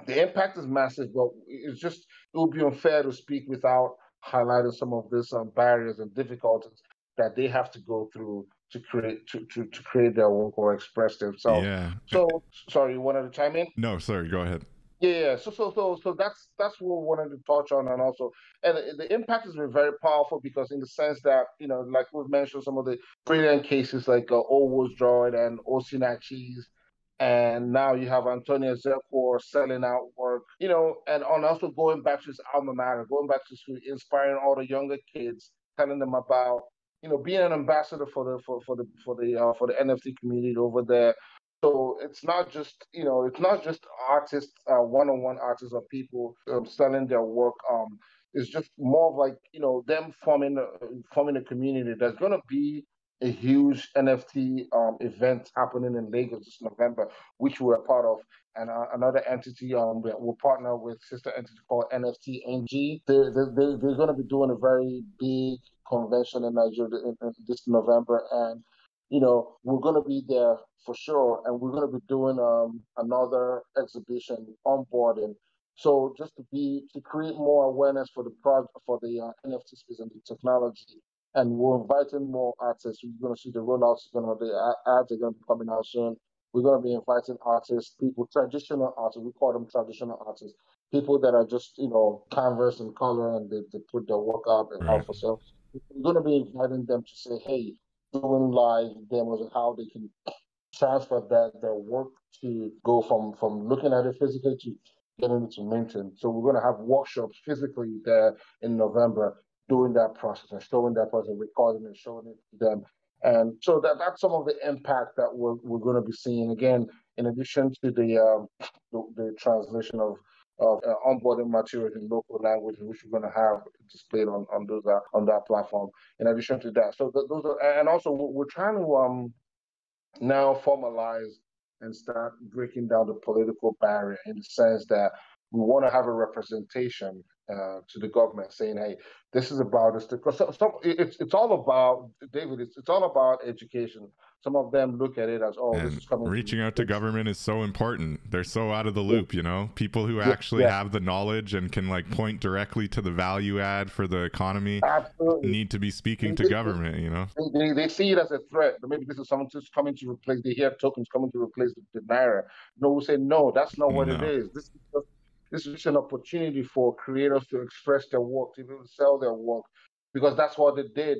the impact is massive, but it would be unfair to speak without highlighting some of these barriers and difficulties that they have to go through to create their work or express themselves. Yeah. So sorry, you wanted to chime in? No, sorry, go ahead. Yeah. So that's what we wanted to touch on, and also, and the impact has been very powerful, because in the sense that, like we've mentioned, some of the brilliant cases like Owo's Droid and Osinachi's, and now you have Antonio Zerkor selling out work, and also going back to his alma mater, going back to school, inspiring all the younger kids, telling them about, being an ambassador for the NFT community over there. So it's not just artists, one-on-one artists or people selling their work. It's just more of like, them forming a community. There's going to be a huge NFT event happening in Lagos this November, which we're a part of, and another entity we'll partner with, sister entity called NFT NG. They're going to be doing a very big convention in Nigeria in this November, and we're going to be there for sure, and we're going to be doing another exhibition onboarding. So just to create more awareness for the project, for the NFT space and the technology, and we're inviting more artists. We're going to see the rollouts, the ads are going to be coming out soon. We're going to be inviting artists, people, traditional artists. We call them traditional artists, people that are just, canvas and color, and they put their work out for sale. We're going to be inviting them to say, hey, doing live demos of how they can transfer their work to go from looking at it physically to getting it to minting. So we're going to have workshops physically there in November, doing that process and showing that process, recording and showing it to them. And so that's some of the impact that we're going to be seeing. Again, in addition to the translation of onboarding materials in local language, which we're going to have displayed on that platform. In addition to that, so those are, and also we're trying to now formalize and start breaking down the political barrier, in the sense that we want to have a representation to the government saying, hey, this is about this. Because it's all about, David, it's all about education. Some of them look at it as, oh, and this is coming. Reaching out to government is so important. They're so out of the loop, people who actually have the knowledge and can like point directly to the value add for the economy need to be speaking to government, They see it as a threat. Maybe this is something just coming to replace, they hear tokens coming to replace the Naira. No, we say, no, that's not what it is. This is just an opportunity for creators to express their work, to be able to sell their work, because that's what they did.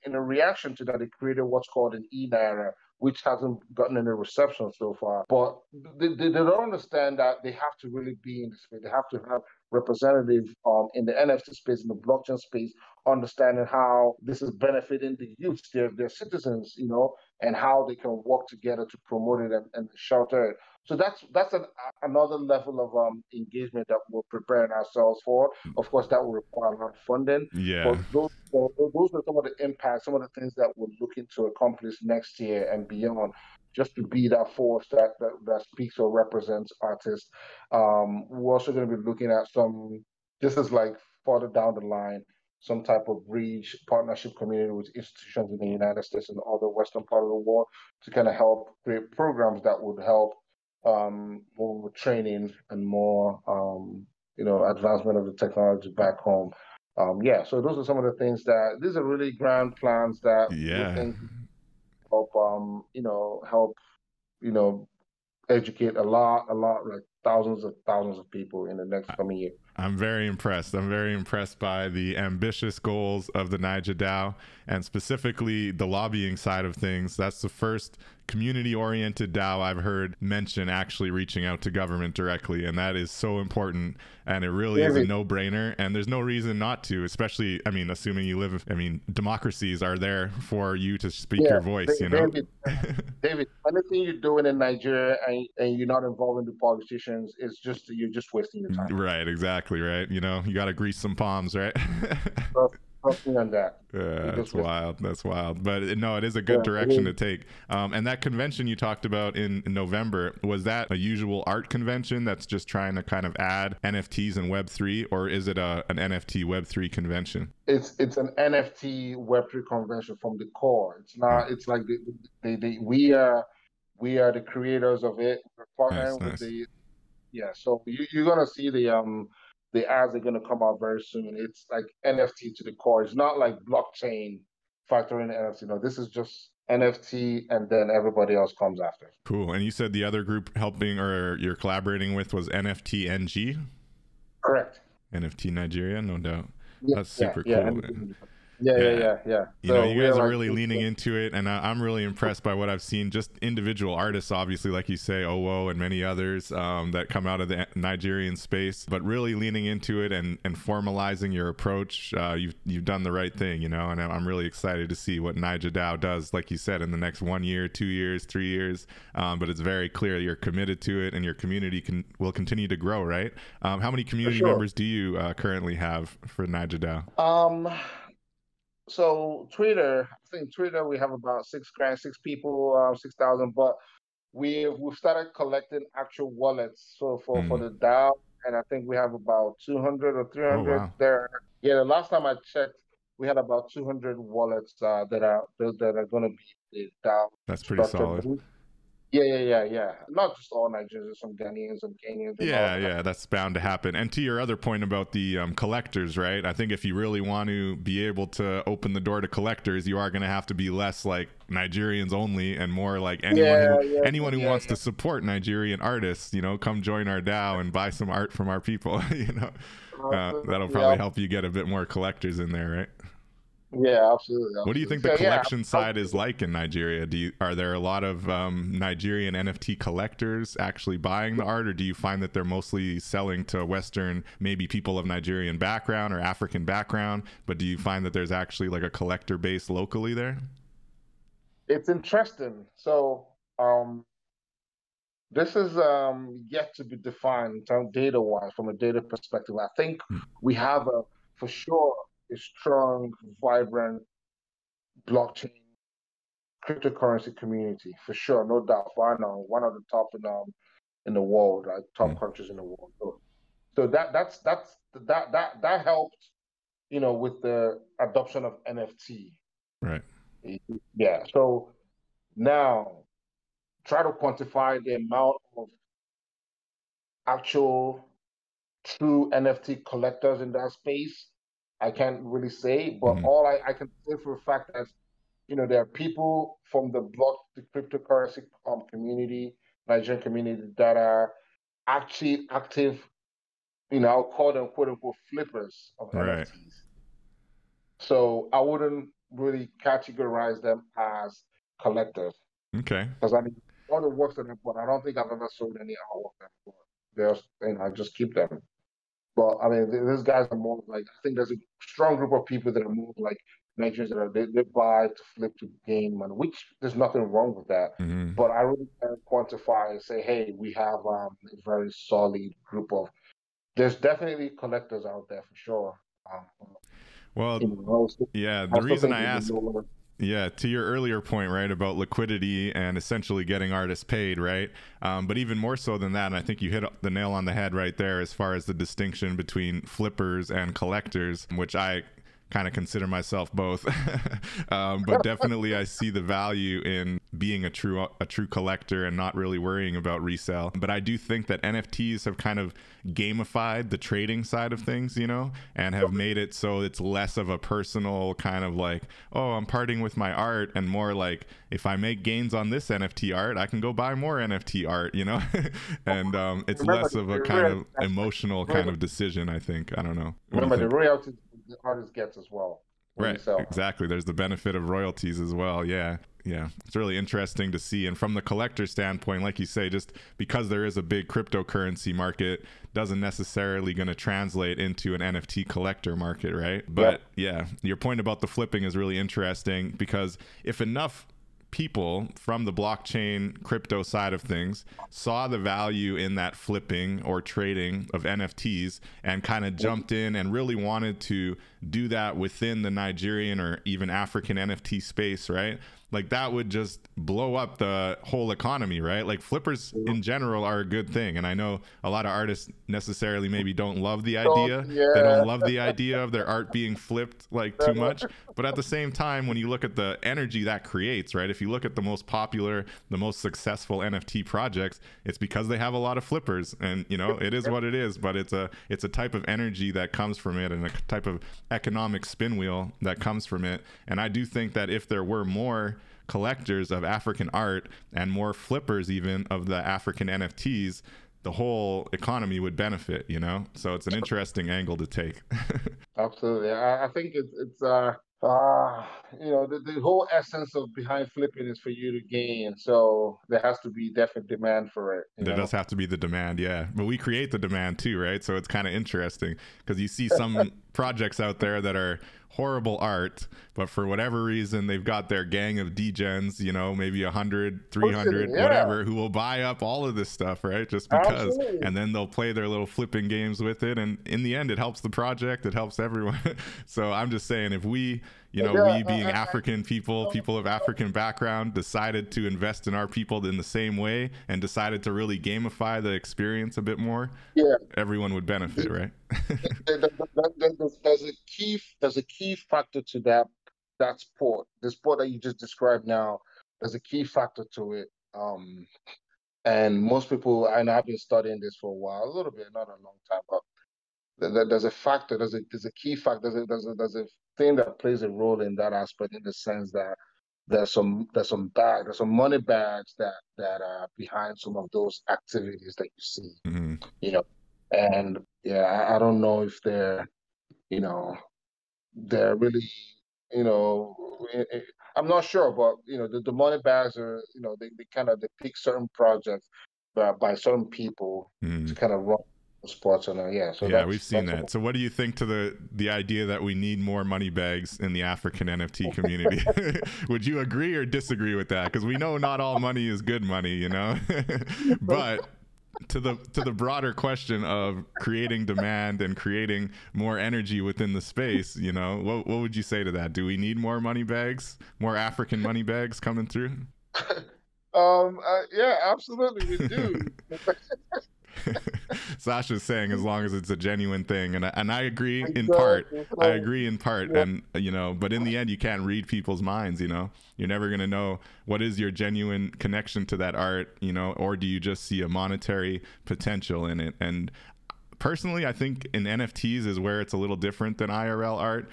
In a reaction to that, they created what's called an e-Naira, which hasn't gotten any reception so far. But they don't understand that they have to really be in the space. They have to have representatives in the NFT space, in the blockchain space, understanding how this is benefiting the youth, their citizens, and how they can work together to promote it and shelter it. So that's another level of engagement that we're preparing ourselves for. Of course, that will require a lot of funding. Yeah. But those are some of the impacts, some of the things that we're looking to accomplish next year and beyond, just to be that force that speaks or represents artists. We're also going to be looking at this is like further down the line, some type of bridge partnership community with institutions in the United States and other Western part of the world to kind of help create programs that would help more training and more advancement of the technology back home. So those are some of the things these are really grand plans that we think help educate a lot, like thousands of people in the next coming year. I'm very impressed. I'm very impressed by the ambitious goals of the NaijaDAO, and specifically the lobbying side of things. That's the first community-oriented DAO I've heard mention actually reaching out to government directly, and that is so important, and it really is a no-brainer, and there's no reason not to, especially, assuming you live, democracies are there for you to speak your voice, David, anything you're doing in Nigeria and you're not involving the politicians, you're just wasting your time. Right, exactly, right. You got to grease some palms, right? On that. That's wild. That's wild. But no, it is a good direction to take. And that convention you talked about in November, was that a usual art convention that's just trying to kind of add NFTs and Web3, or is it an NFT Web3 convention? It's an NFT Web3 convention from the core. It's not. It's like we are the creators of it. We're partnering with the. Yeah, so you're gonna see the ads are going to come out very soon. It's like NFT to the core. It's not like blockchain factoring NFT. No, this is just NFT, and then everybody else comes after. Cool. And you said the other group helping or you're collaborating with was NFT NG? Correct. NFT Nigeria, no doubt. Yeah, that's super cool. Yeah. You guys are really leaning into it, and I'm really impressed by what I've seen. Just individual artists, obviously, like you say, Owo and many others that come out of the Nigerian space, but really leaning into it and formalizing your approach. You've done the right thing, and I'm really excited to see what NaijaDAO does, like you said, in the next 1 year, 2 years, 3 years. But it's very clear you're committed to it, and your community will continue to grow, right? How many community members do you currently have for NaijaDAO? So Twitter, I think Twitter we have about 6 people, 6,000. But we've started collecting actual wallets. So for the DAO, and I think we have about 200 or 300 there. Yeah, the last time I checked, we had about 200 wallets that are going to be the DAO. That's pretty solid. Yeah. Not just all Nigerians, some Ghanaians and Kenyans and all that. Yeah, that's bound to happen. And to your other point about the collectors, right? I think if you really want to be able to open the door to collectors, you are going to have to be less like Nigerians only and more like anyone who wants to support Nigerian artists. Come join our DAO and buy some art from our people. That'll probably help you get a bit more collectors in there, right? Yeah, absolutely. What do you think the collection side is like in Nigeria? Are there a lot of Nigerian NFT collectors actually buying the art, or do you find that they're mostly selling to Western, maybe people of Nigerian background or African background? But do you find that there's actually like a collector base locally there? It's interesting. So this is yet to be defined in terms data-wise, from a data perspective. I think we have for sure a strong, vibrant blockchain cryptocurrency community, for sure, no doubt. I know one of the top in the world, like top countries in the world. So that helped, with the adoption of NFT. Right. Yeah. So now try to quantify the amount of actual true NFT collectors in that space. I can't really say, but all I can say for a fact that there are people from the cryptocurrency community, Nigerian community, that are actually active. I'll call them quote unquote flippers of NFTs. So I wouldn't really categorize them as collectors. Okay. Because all the works that I bought, I don't think I've ever sold any artwork. I just keep them. But these guys are more like, I think there's a strong group of people that are more like Nigerians that they buy to flip to gain money, which there's nothing wrong with that. But I really can't quantify and say, hey, we have a very solid group of. There's definitely collectors out there for sure. Well, the reason I ask. Yeah, to your earlier point, right, about liquidity and essentially getting artists paid, right? But even more so than that, and I think you hit the nail on the head right there as far as the distinction between flippers and collectors, which I kind of consider myself both. But definitely I see the value in being a true collector and not really worrying about resale. But I do think that NFTs have kind of gamified the trading side of things, and have made it so it's less of a personal kind of like, oh, I'm parting with my art, and more like, if I make gains on this NFT art, I can go buy more NFT art, and it's less of a kind of emotional kind of decision, I think. I don't know. Remember, the royalties the artist gets as well. Right, exactly. There's the benefit of royalties as well. Yeah. It's really interesting to see. And from the collector standpoint, like you say, just because there is a big cryptocurrency market doesn't necessarily going to translate into an NFT collector market, right? But yeah, your point about the flipping is really interesting, because if enough people from the blockchain crypto side of things saw the value in that flipping or trading of NFTs and kind of jumped in and really wanted to do that within the Nigerian or even African NFT space, right? Like that would just blow up the whole economy, right? Like flippers in general are a good thing. And I know a lot of artists necessarily maybe don't love the idea. They don't love the idea of their art being flipped like too much. But at the same time, when you look at the energy that creates, right? If you look at the most popular, the most successful NFT projects, it's because they have a lot of flippers. And it is what it is, but it's a type of energy that comes from it, and a type of economic spin wheel that comes from it. And I do think that if there were more collectors of African art and more flippers even of the African NFTs, the whole economy would benefit, So it's an interesting angle to take. Absolutely. I think it's the whole essence of behind flipping is for you to gain. So there has to be definite demand for it. There does have to be the demand, yeah. But we create the demand too, right? So it's kind of interesting, because you see some projects out there that are horrible art, but for whatever reason they've got their gang of degens, maybe 100, 300, whatever, who will buy up all of this stuff, right? Just because. Absolutely. And then they'll play their little flipping games with it, and in the end it helps the project, it helps everyone. So I'm just saying, if we we being African people of African background, decided to invest in our people in the same way and decided to really gamify the experience a bit more, everyone would benefit, right? There's a key factor to that sport. The sport that you just described now, there's a key factor to it. And most people, and I've been studying this for a while, a little bit, not a long time, but there's a factor, there's a key factor, there's a thing that plays a role in that aspect, in the sense that there's some money bags that are behind some of those activities that you see, Hmm. you know. And yeah, I don't know if you know, they're really, you know, I'm not sure, but the money bags are, they kind of they pick certain projects by certain people to kind of run sports on it. Yeah, so Yeah, we've seen that's that. So what do you think to the idea that we need more money bags in the African NFT community? Would you agree or disagree with that? Because we know not all money is good money, you know. But to the broader question of creating demand and creating more energy within the space, what would you say to that? Do we need more money bags, more African money bags coming through? Yeah, absolutely, we do. Sasha's saying as long as it's a genuine thing, and I agree in part. Exactly. I agree in part, Yeah. and but in the end, you can't read people's minds. You're never gonna know what is your genuine connection to that art. Or do you just see a monetary potential in it? And personally, I think in NFTs is where it's a little different than IRL art.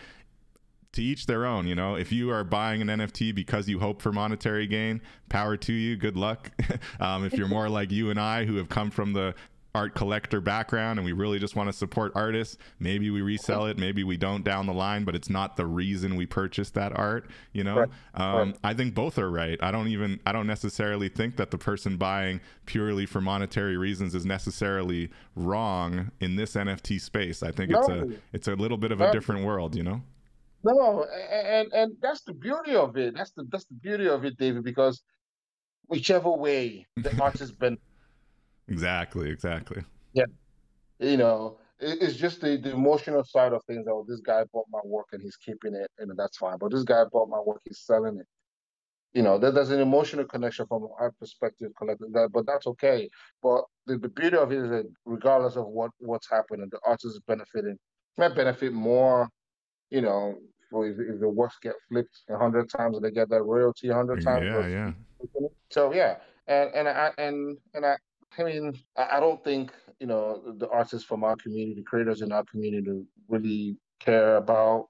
To each their own. If you are buying an NFT because you hope for monetary gain, power to you, good luck. If you're more like you and I, who have come from the art collector background and we really just want to support artists, maybe we resell it, maybe we don't down the line, but it's not the reason we purchased that art. Right. Right. I think both are right. I don't necessarily think that the person buying purely for monetary reasons is necessarily wrong in this NFT space. I think No, it's a little bit of a different world. no, and that's the beauty of it. That's the beauty of it, David, because whichever way the artist been, Exactly. yeah, it's just the emotional side of things. Oh, this guy bought my work and he's keeping it, and that's fine. But this guy bought my work, he's selling it. There's an emotional connection from an art perspective, collecting that, but that's okay. But the beauty of it is that regardless of what's happening, the artist is benefiting. Might benefit more, you know, if the works get flipped 100 times and they get that royalty 100 times Yeah, versus yeah. so yeah. I mean, I don't think the artists from our community, the creators in our community, really care about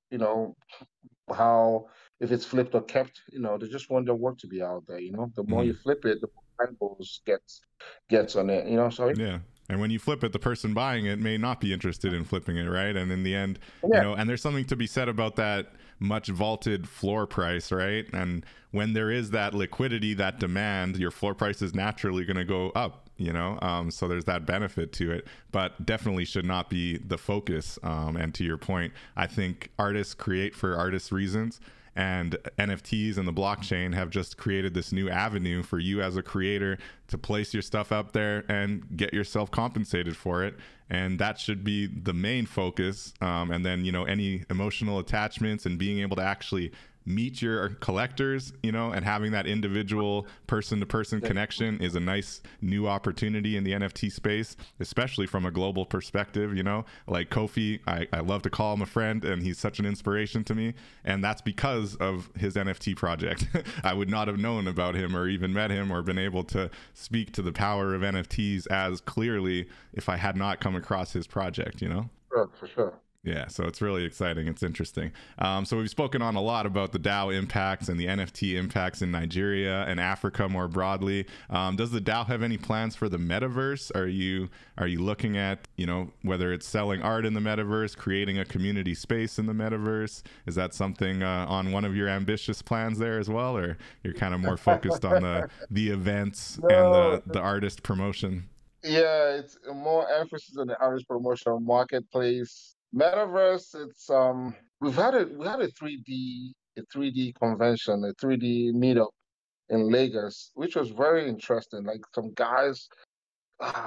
how, if it's flipped or kept. They just want their work to be out there. The more you Mhm. flip it, the more eyeballs gets on it. So Yeah. And when you flip it, the person buying it may not be interested in flipping it, right? And in the end, yeah, and there's something to be said about that much vaulted floor price, right? And when there is that liquidity, that demand, your floor price is naturally going to go up, so there's that benefit to it, but definitely should not be the focus. And to your point, I think artists create for artists' reasons. And NFTs and the blockchain have just created this new avenue for you as a creator to place your stuff up there and get yourself compensated for it. And that should be the main focus. And then, any emotional attachments and being able to actually meet your collectors, and having that individual person-to-person connection is a nice new opportunity in the NFT space, especially from a global perspective. Like Kofi, I love to call him a friend, and he's such an inspiration to me, and that's because of his NFT project. I would not have known about him or even met him or been able to speak to the power of NFTs as clearly if I had not come across his project. sure, for sure. Yeah, so it's really exciting. It's interesting. So we've spoken on a lot about the DAO impacts and the NFT impacts in Nigeria and Africa more broadly. Does the DAO have any plans for the metaverse? Are you looking at whether it's selling art in the metaverse, creating a community space in the metaverse? Is that something on one of your ambitious plans there as well, or you're kind of more focused on the events and No, the artist promotion? yeah, it's more emphasis on the artist promotion marketplace. Metaverse, it's we had a 3D convention, a 3D meetup in Lagos, which was very interesting. Like some guys,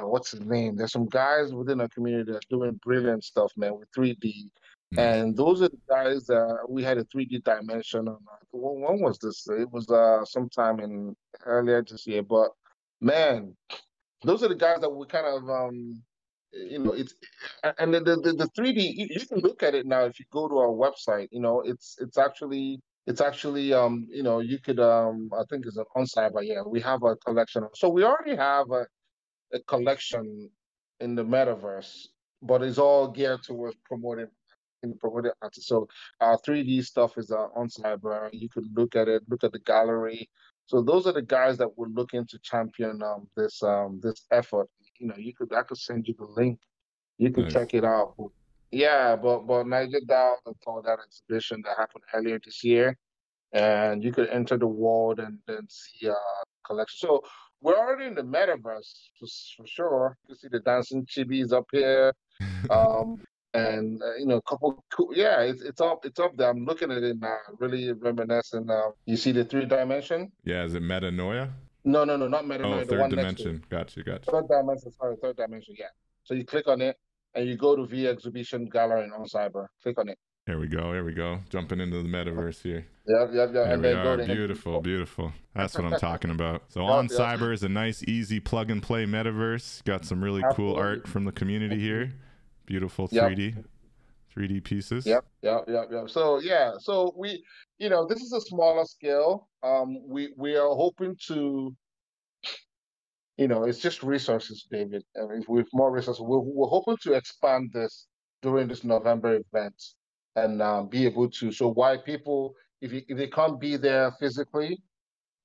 what's his name? There's some guys within our community that are doing brilliant stuff, man, with 3D. Nice. And those are the guys that we had a 3D dimension on. When was this? It was sometime in earlier this year. But man, those are the guys that we kind of it's and the 3D, you can look at it now if you go to our website. It's actually It's actually you could I think it's an on cyber. Yeah, we have a collection. So we already have a collection in the metaverse, but it's all geared towards promoting artists. So 3D stuff is on cyber. You could look at it, look at the gallery. So those are the guys that we're looking to champion this effort. I could send you the link. You could Nice. check it out. Yeah, but NaijaDAO for that exhibition that happened earlier this year, and you could enter the world and then see collection. So we're already in the metaverse for sure. You can see the dancing chibis up here, um, and a couple. Yeah, it's up there. I'm looking at it now, really reminiscent. You see the 3 dimension? Yeah, is it metanoia? No, not Oh, metanoia. The third one next to it. dimension. Gotcha. Third dimension. Sorry, third dimension. Yeah. So you click on it, and you go to V Exhibition Gallery on Cyber. Click on it. Here we go. Here we go. Jumping into the metaverse here. Yeah. Here And we then go are. to Beautiful, beautiful. That's what I'm talking about. So Yep, On yep. Cyber is a nice, easy plug and play metaverse. Got some really cool Absolutely. art from the community here. Beautiful Yep. 3D pieces. Yep. So yeah, so this is a smaller scale. We are hoping to, it's just resources, David. I mean, with more resources, we're hoping to expand this during this November event and be able to. So why people, if they can't be there physically,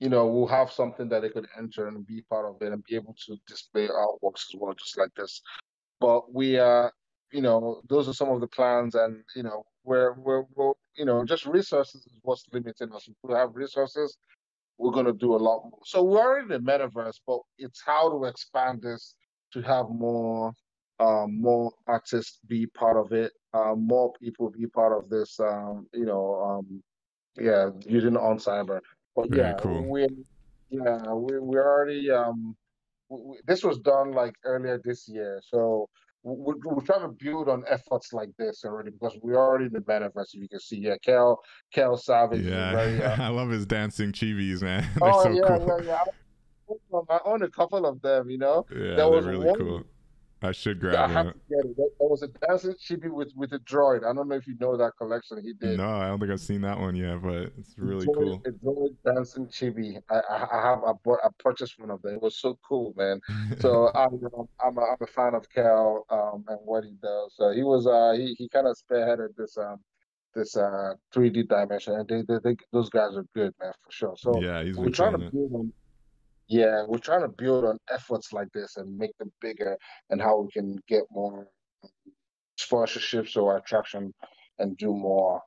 we'll have something that they could enter and be part of it and be able to display artworks as well, just like this. But we are, those are some of the plans, and we're just resources is what's limiting us. If we have resources, we're going to do a lot more. So we're in the metaverse, but it's how to expand this to have more artists be part of it, more people be part of this, yeah, using on cyber. But Very cool. we already this was done like earlier this year, so we're trying to build on efforts like this already because we're already in the metaverse. If you can see, yeah, Kel Savage is a very Yeah, I love his dancing chibis, man. They're oh so cool. yeah. I own a couple of them. Yeah, There they're was really one. cool. I should I grab have one. to get it. There was a dancing chibi with a droid. I don't know if you know that collection he did. No, I don't think I've seen that one yet, but it's really cool. A droid dancing chibi. I purchased one of them. It was so cool, man. So I'm a fan of Cal and what he does. He was he kind of spearheaded this 3D dimension, and those guys are good, man, for sure. So Yeah, he's we're been trying to killing it. build on yeah, we're trying to build on efforts like this and make them bigger, and how we can get more sponsorships or attraction and do more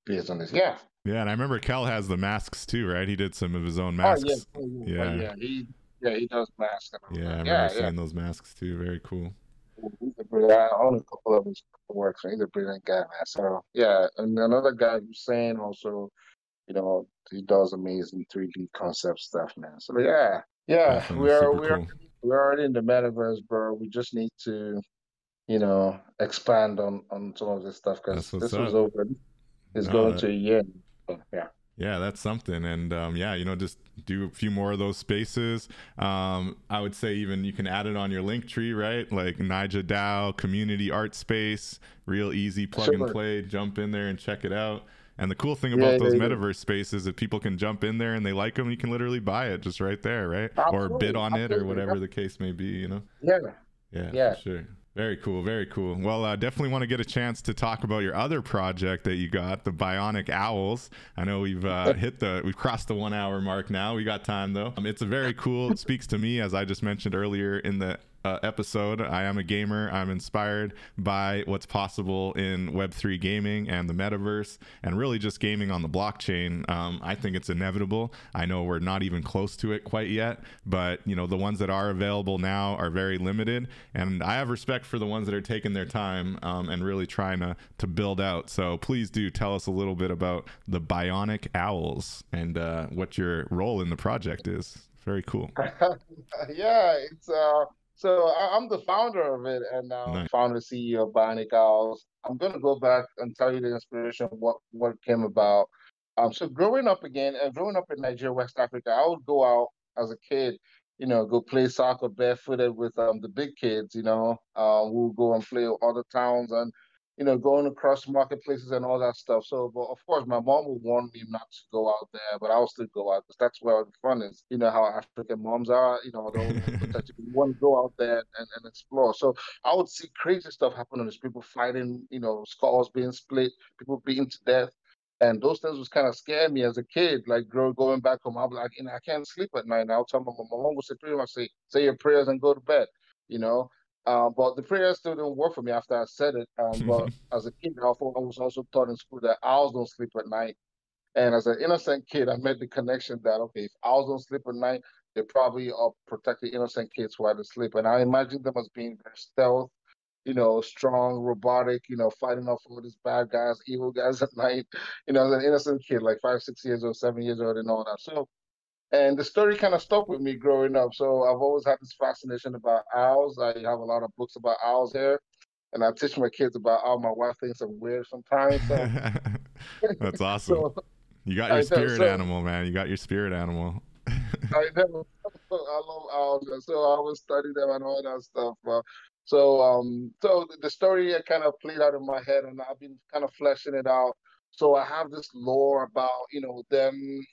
based on this. Yeah. Yeah, and I remember Kel has the masks too, right? He did some of his own Oh yeah. masks. Yeah. He does masks and all Yeah, I that. remember Yeah. seeing those masks too. Very cool. He's a brilliant. I own a couple of his works, and he's a brilliant guy, man. So yeah, and another guy who's saying also, he does amazing 3D concept stuff, man. So yeah, Definitely super cool. we're already in the metaverse, bro. We just need to, expand on some of this stuff That's because what's this was up. over. It's No, going to a year. Yeah. yeah, that's something. And yeah, just do a few more of those spaces. I would say even you can add it on your link tree, right? Like NaijaDAO community art space, real easy plug and play, jump in there and check it out. And the cool thing about those metaverse spaces is people can jump in there and they like them. You can literally buy it just right there, right? Or bid on it or whatever the case may be, Yeah, for sure. Very cool. Very cool. Well, definitely want to get a chance to talk about your other project that you got, the Bionic Owls. I know we've we've crossed the 1 hour mark now. We got time though. It's a very cool. It speaks to me, as I just mentioned earlier in the episode. I am a gamer. I'm inspired by what's possible in Web3 gaming and the metaverse, and really just gaming on the blockchain. I think it's inevitable. I know we're not even close to it quite yet, but the ones that are available now are very limited, and I have respect for the ones that are taking their time and really trying to build out. So please do tell us a little bit about the Bionic Owls and what your role in the project is. Very cool. Yeah, it's so I'm the founder of it, and Nice. founder CEO of Bionic Owls. I'm gonna go back and tell you the inspiration of what came about. So growing up in Nigeria, West Africa, I would go out as a kid, go play soccer barefooted with the big kids. We'll go and play other towns, and going across marketplaces and all that stuff. So, but of course, my mom would warn me not to go out there, but I'll still go out because that's where the fun is. You know how African moms are, they always want to protect you. You want to go out there and explore. So I would see crazy stuff happening. There's people fighting, skulls being split, people beaten to death. And those things was kind of scared me as a kid, like going back home. I'll be like, I can't sleep at night. And I'll tell my mom would say, pretty much say your prayers and go to bed, you know. But the prayers still didn't work for me after I said it. But as a kid, I was also taught in school that owls don't sleep at night. And as an innocent kid, I made the connection that, okay, if owls don't sleep at night, they probably are protecting innocent kids while they sleep. And I imagine them as being very stealth, strong, robotic, fighting off all these bad guys, evil guys at night, as an innocent kid, like 5, 6 years old, 7 years old, and all that. So, and the story kind of stuck with me growing up. So I've always had this fascination about owls. I have a lot of books about owls here, and I teach my kids about owls. My wife thinks I'm weird sometimes. So that's awesome. So, you got your spirit animal, man. You got your spirit animal. I know. I love owls, so I always study them and all that stuff. So the story kind of played out in my head, and I've been kind of fleshing it out. So I have this lore about them,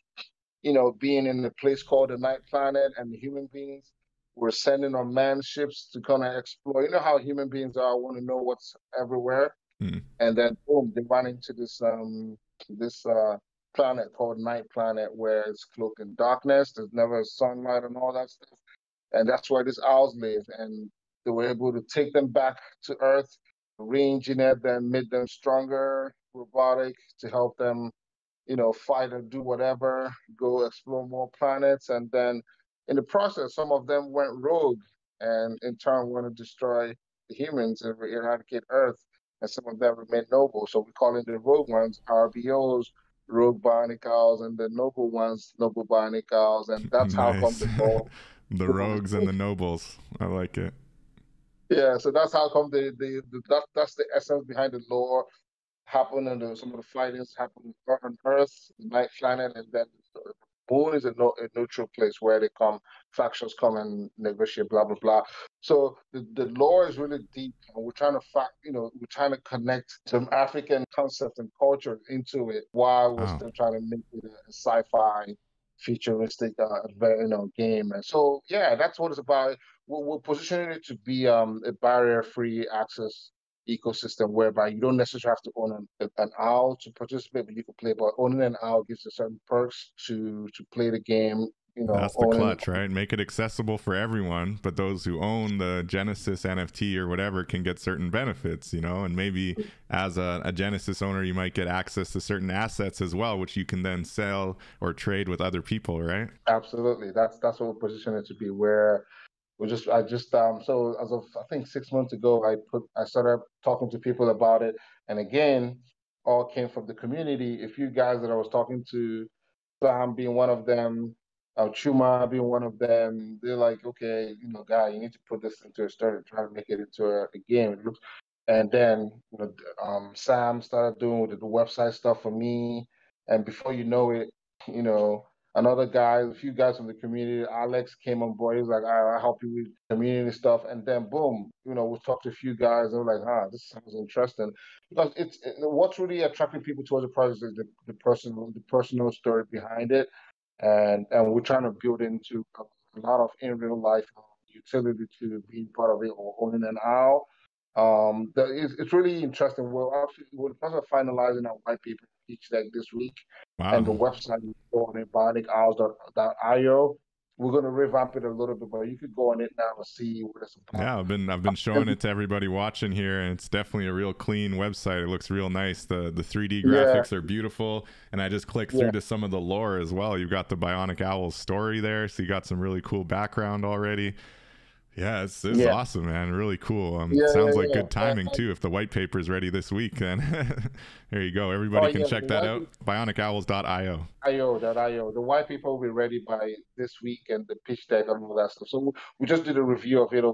being in a place called the Night Planet, and the human beings were sending on manned ships to kind of explore. You know how human beings are, want to know what's everywhere, and then boom, they run into this planet called Night Planet, where it's cloaked in darkness. There's never sunlight and all that stuff, and that's where these owls live. And they were able to take them back to Earth, re-engineer them, made them stronger, robotic, to help them fight or do whatever, go explore more planets. And then in the process, some of them went rogue and in turn want to destroy the humans and eradicate Earth. And some of them remain noble. So we call it the rogue ones RBOs, rogue Bionic Owls, and the noble ones, noble Bionic Owls. And that's how come the ball. The rogues and the nobles. I like it. Yeah, so that's how come that's the essence behind the lore. Happen and some of the fightings happen on Earth, the Night Planet, and then the Moon is a neutral place where factions come and negotiate, blah blah blah. So the lore is really deep, and we're trying to connect some African concept and culture into it while we're still trying to make it a sci-fi futuristic game. And so yeah, that's what it's about. We're positioning it to be a barrier-free access ecosystem whereby you don't necessarily have to own an owl to participate, but you can play. But owning an owl gives you certain perks to play the game. That's the clutch, right? Make it accessible for everyone, but those who own the Genesis NFT or whatever can get certain benefits, and maybe as a Genesis owner, you might get access to certain assets as well, which you can then sell or trade with other people, right? Absolutely. That's what we're positioning it to be, where so as of I think 6 months ago, I started talking to people about it, and again, all came from the community. A few guys that I was talking to, Sam being one of them, Chuma being one of them, they're like, okay, guy, you need to put this into a story, try to make it into a game. It looks, and then Sam started doing the website stuff for me, and before you know it, you know another guy, a few guys from the community, Alex came on board. He was like, I'll help you with community stuff. And then boom, we talked to a few guys and we're like, this sounds interesting. Because what's really attracting people towards the project is the personal story behind it. And we're trying to build into a lot of in real life utility to being part of it or owning an owl. It's really interesting. We're finalizing our white paper pitch deck this week. Wow. And the website is on BionicOwls.io. We're going to revamp it a little bit, but you could go on it now and see what it's about. Yeah, I've been showing it to everybody watching here, and it's definitely a real clean website. It looks real nice. The 3D graphics are beautiful, and I just clicked through to some of the lore as well. You've got the Bionic Owls story there, so you got some really cool background already. Yeah, it's awesome, man. Really cool. Sounds like good timing too. If the white paper is ready this week, then there you go. Everybody can check that out. BionicOwls.io. The white paper will be ready by this week, and the pitch deck and all that stuff. So we just did a review of it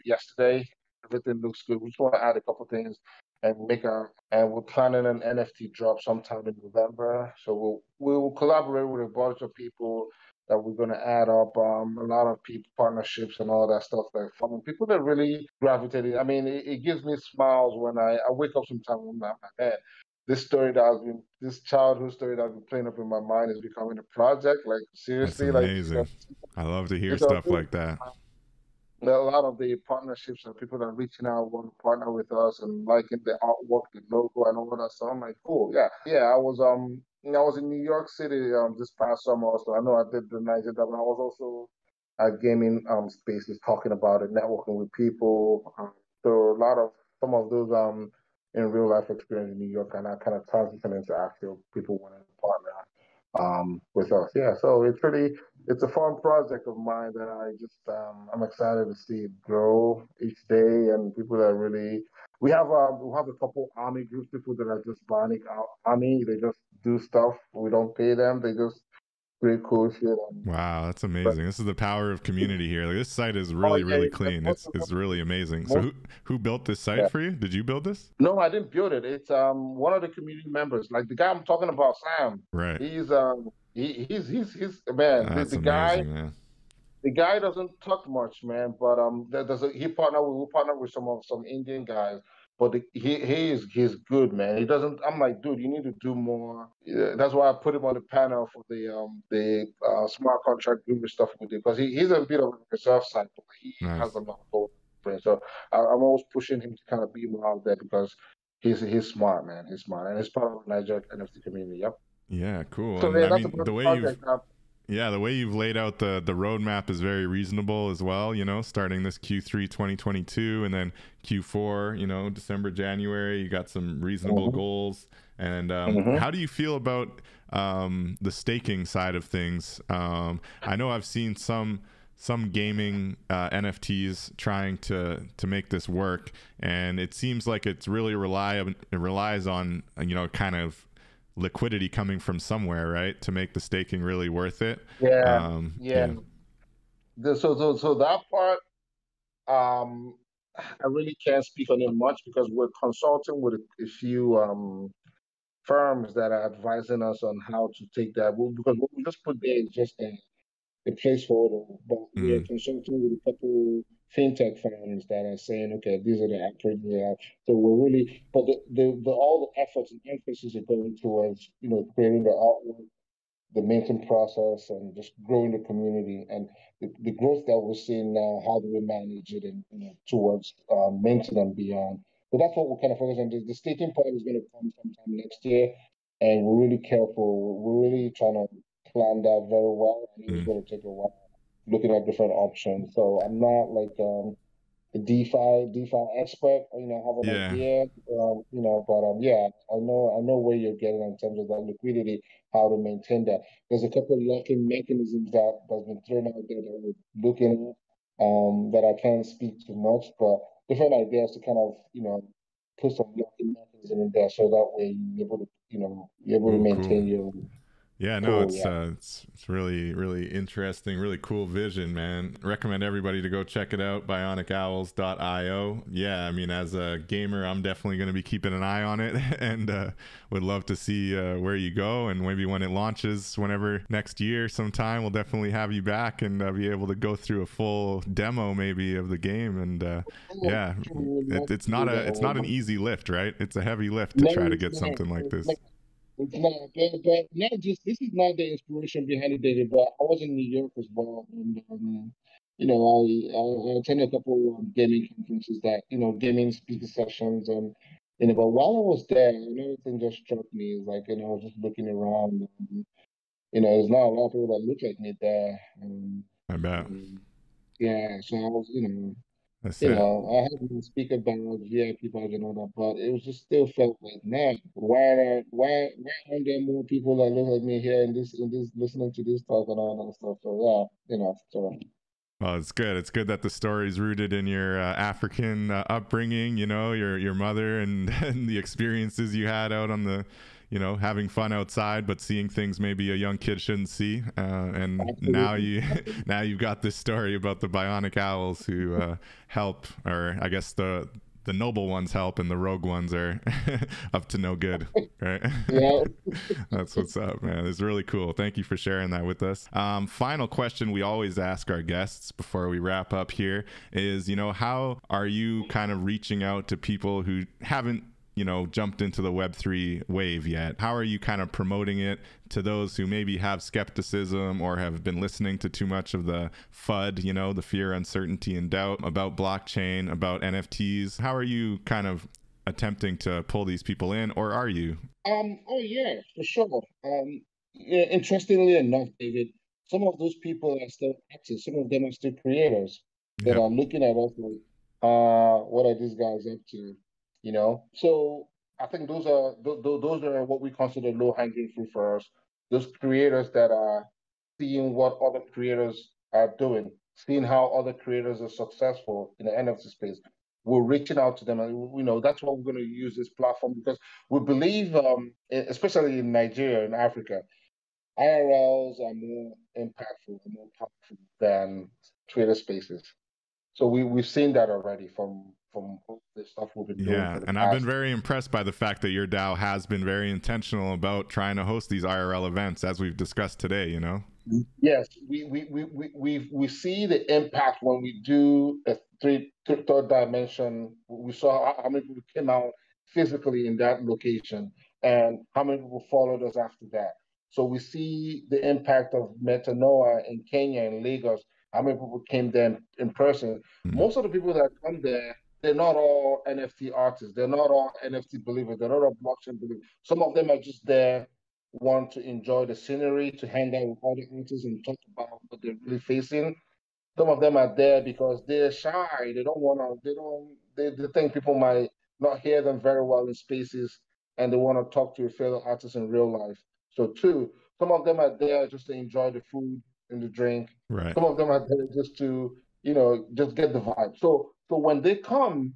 yesterday. Everything looks good. We just want to add a couple things and we're planning an NFT drop sometime in November. So we'll collaborate with a bunch of people that we're going to add up a lot of people partnerships and all that stuff. Like from people that really gravitated. I mean, it gives me smiles when I wake up sometimes and I'm like, man, this childhood story that I've been playing up in my mind is becoming a project. Like That's seriously, like amazing. I love to hear it's a stuff like that. a lot of the partnerships and people that are reaching out want to partner with us and liking the artwork, the logo, and all that stuff. I'm like, cool, yeah, yeah. I was in New York City this past summer. Also, I know I did the NaijaDAO, but I was also at gaming spaces talking about it, networking with people. So a lot of some of those in real life experience in New York, and I kind of transition into actual people wanting to partner with us. Yeah, so it's a fun project of mine that I'm excited to see it grow each day, and people that really we have a couple army groups, people that are just Bionic Army. They just do stuff. We don't pay them. They just create cool shit. Wow, that's But amazing. This is the power of community here. Like, this site is oh really, yeah, really yeah, clean. It's really amazing. So most, who built this site yeah. for you? Did you build this? No, I didn't build it. It's one of the community members, like the guy I'm talking about, Sam. Right. He's man. That's The guy amazing, man. doesn't talk much, man. But we partner with some Indian guys. But he's good, man. He doesn't. I'm like, dude, you need to do more. Yeah, that's why I put him on the panel for the smart contract guru stuff we do because he's a bit of a reserve side, but he has Nice. a lot of brain. So I'm always pushing him to kind of be more out there because he's smart, man. He's smart, and he's part of the Nigerian NFT community. Yep. Yeah, cool. So And yeah, I that's mean, about the the way you've project. yeah, the way you've laid out the roadmap is very reasonable as well, you know, starting this Q3 2022 and then Q4, you know, December, January, you got some reasonable Mhm. goals. And Mhm. how do you feel about the staking side of things? I know I've seen some gaming NFTs trying to make this work, and it seems like it's really it relies on, you know, kind of liquidity coming from somewhere, right, to make the staking really worth it. Yeah, yeah. Yeah. So that part, um, I really can't speak on it much because we're consulting with a few firms that are advising us on how to take that. Because what we just put there is just a placeholder, but we are Mm, consulting with a couple fintech firms that are saying, okay, these are the actors we have. So we're really, but the all the efforts and emphasis are going towards, creating the artwork, the minting process, and just growing the community and the growth that we're seeing now. How do we manage it and towards minting and beyond? So that's what we're kind of focusing on. The staking part is going to come sometime next year, and we're really careful. We're really trying to plan that very well, and it's mm. going to take a while looking at different options. So I'm not like a DeFi expert, have an Yeah. idea, but yeah, I know where you're getting in terms of that liquidity, how to maintain that. There's a couple of locking mechanisms that's been thrown out there that we're looking at, that I can't speak too much, but different ideas to kind of, put some locking mechanism in there so that way you're able to Oh, cool. maintain your Yeah, no, cool, yeah. it's really really interesting, really cool vision, man. Recommend everybody to go check it out, bionicowls.io. Yeah, I mean, as a gamer, I'm definitely going to be keeping an eye on it, and would love to see where you go, and maybe when it launches, whenever next year, sometime, we'll definitely have you back and be able to go through a full demo maybe of the game. And yeah, We'd love it's to not do an that. easy lift, right? It's a heavy lift to No, try to it's get not. something like this. It's not, but not just this is not the inspiration behind it, David. But I was in New York as well, and I attended a couple of gaming conferences that gaming speaker sessions, and but while I was there, another thing just struck me is like I was just looking around, there's not a lot of people that look like me there, I bet. um, yeah, so I was That's it. I had to speak about VIP badge and all that, but it was just still felt like, man, why aren't there more people that look like me here in this listening to this talk and all that stuff? So yeah, so Well, it's good. It's good that the story is rooted in your African upbringing. You know, your mother and, and the experiences you had out on the, you know, having fun outside, but seeing things maybe a young kid shouldn't see. And now absolutely, you absolutely. now you've got this story about the Bionic Owls who help, or I guess the noble ones help and the rogue ones are up to no good, right? Yeah. That's what's up, man. It's really cool. Thank you for sharing that with us. Final question we always ask our guests before we wrap up here is, how are you kind of reaching out to people who haven't jumped into the Web3 wave yet? How are you kind of promoting it to those who maybe have skepticism or have been listening to too much of the FUD, the fear, uncertainty, and doubt about blockchain, about NFTs? How are you kind of attempting to pull these people in, or are you? Oh yeah, for sure. Yeah, interestingly enough, David, some of those people are still active. Some of them are still creators that Yep. are looking at us like, what are these guys up to? So I think those are what we consider low hanging fruit for us. Those creators that are seeing what other creators are doing, seeing how other creators are successful in the NFT space. We're reaching out to them, and that's what we're going to use this platform because we believe, especially in Nigeria and Africa, IRLs are more impactful and more powerful than Twitter Spaces. So we've seen that already from all the stuff we've been doing Yeah, for the and I've been past. very impressed by the fact that your DAO has been very intentional about trying to host these IRL events, as we've discussed today. Yes, we see the impact when we do a third dimension. We saw how many people came out physically in that location and how many people followed us after that. So we see the impact of Metanoia in Kenya and Lagos, how many people came there in person. Mm. Most of the people that come there, they're not all NFT artists. They're not all NFT believers. They're not all blockchain believers. Some of them are just there want to enjoy the scenery, to hang out with other artists and talk about what they're really facing. Some of them are there because they're shy. They don't want to. They think people might not hear them very well in spaces, and they want to talk to a fellow artist in real life. So two, some of them are there just to enjoy the food and the drink. Right. Some of them are there just to just get the vibe. So when they come,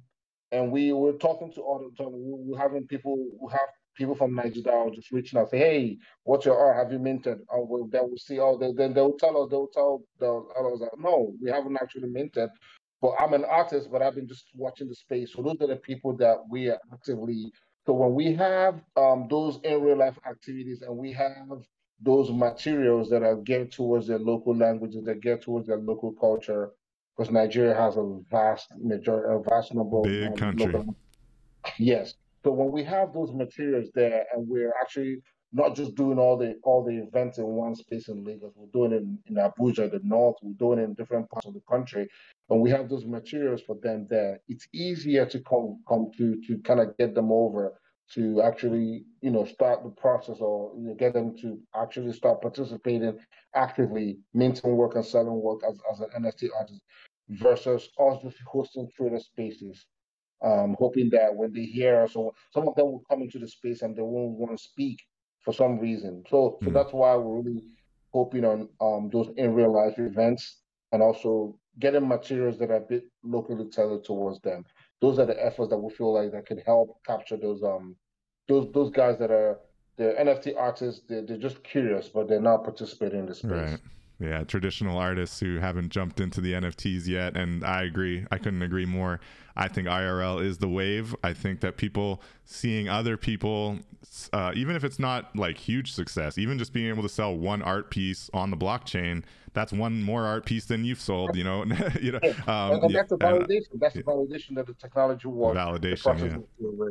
and we were talking to all the time, we're having people who have people from NaijaDAO just reaching out, say, "Hey, what's your art? Have you minted?" Oh, well, they will see. Oh, then they will tell us. They will tell the others that no, we haven't actually minted. But I'm an artist, but I've been just watching the space. So those are the people that we are actively. So when we have those in real life activities, and we have those materials that are geared towards their local languages, that geared towards their local culture, because Nigeria has a vast number of Big country. local. Yes. So when we have those materials there, and we're actually not just doing all the events in one space in Lagos, we're doing it in Abuja, the north, we're doing it in different parts of the country, and we have those materials for them there. It's easier to come to kind of get them over to actually start the process, or get them to actually start participating actively, minting work and selling work as an NFT artist, versus us just hosting Twitter spaces, hoping that when they hear us, or some of them will come into the space and they won't want to speak for some reason. So Mm. that's why we're really hoping on those in real life events, and also getting materials that are a bit locally tailored towards them. Those are the efforts that we feel like that could help capture those guys that are the NFT artists. They're just curious, but they're not participating in the Right. space. Yeah, traditional artists who haven't jumped into the NFTs yet. And I agree. I couldn't agree more. I think IRL is the wave. I think that people seeing other people, even if it's not like huge success, even just being able to sell one art piece on the blockchain, that's one more art piece than you've sold, you know. And Yeah, that's the and validation. That's the validation that the technology works, the validation. process Yeah. is still.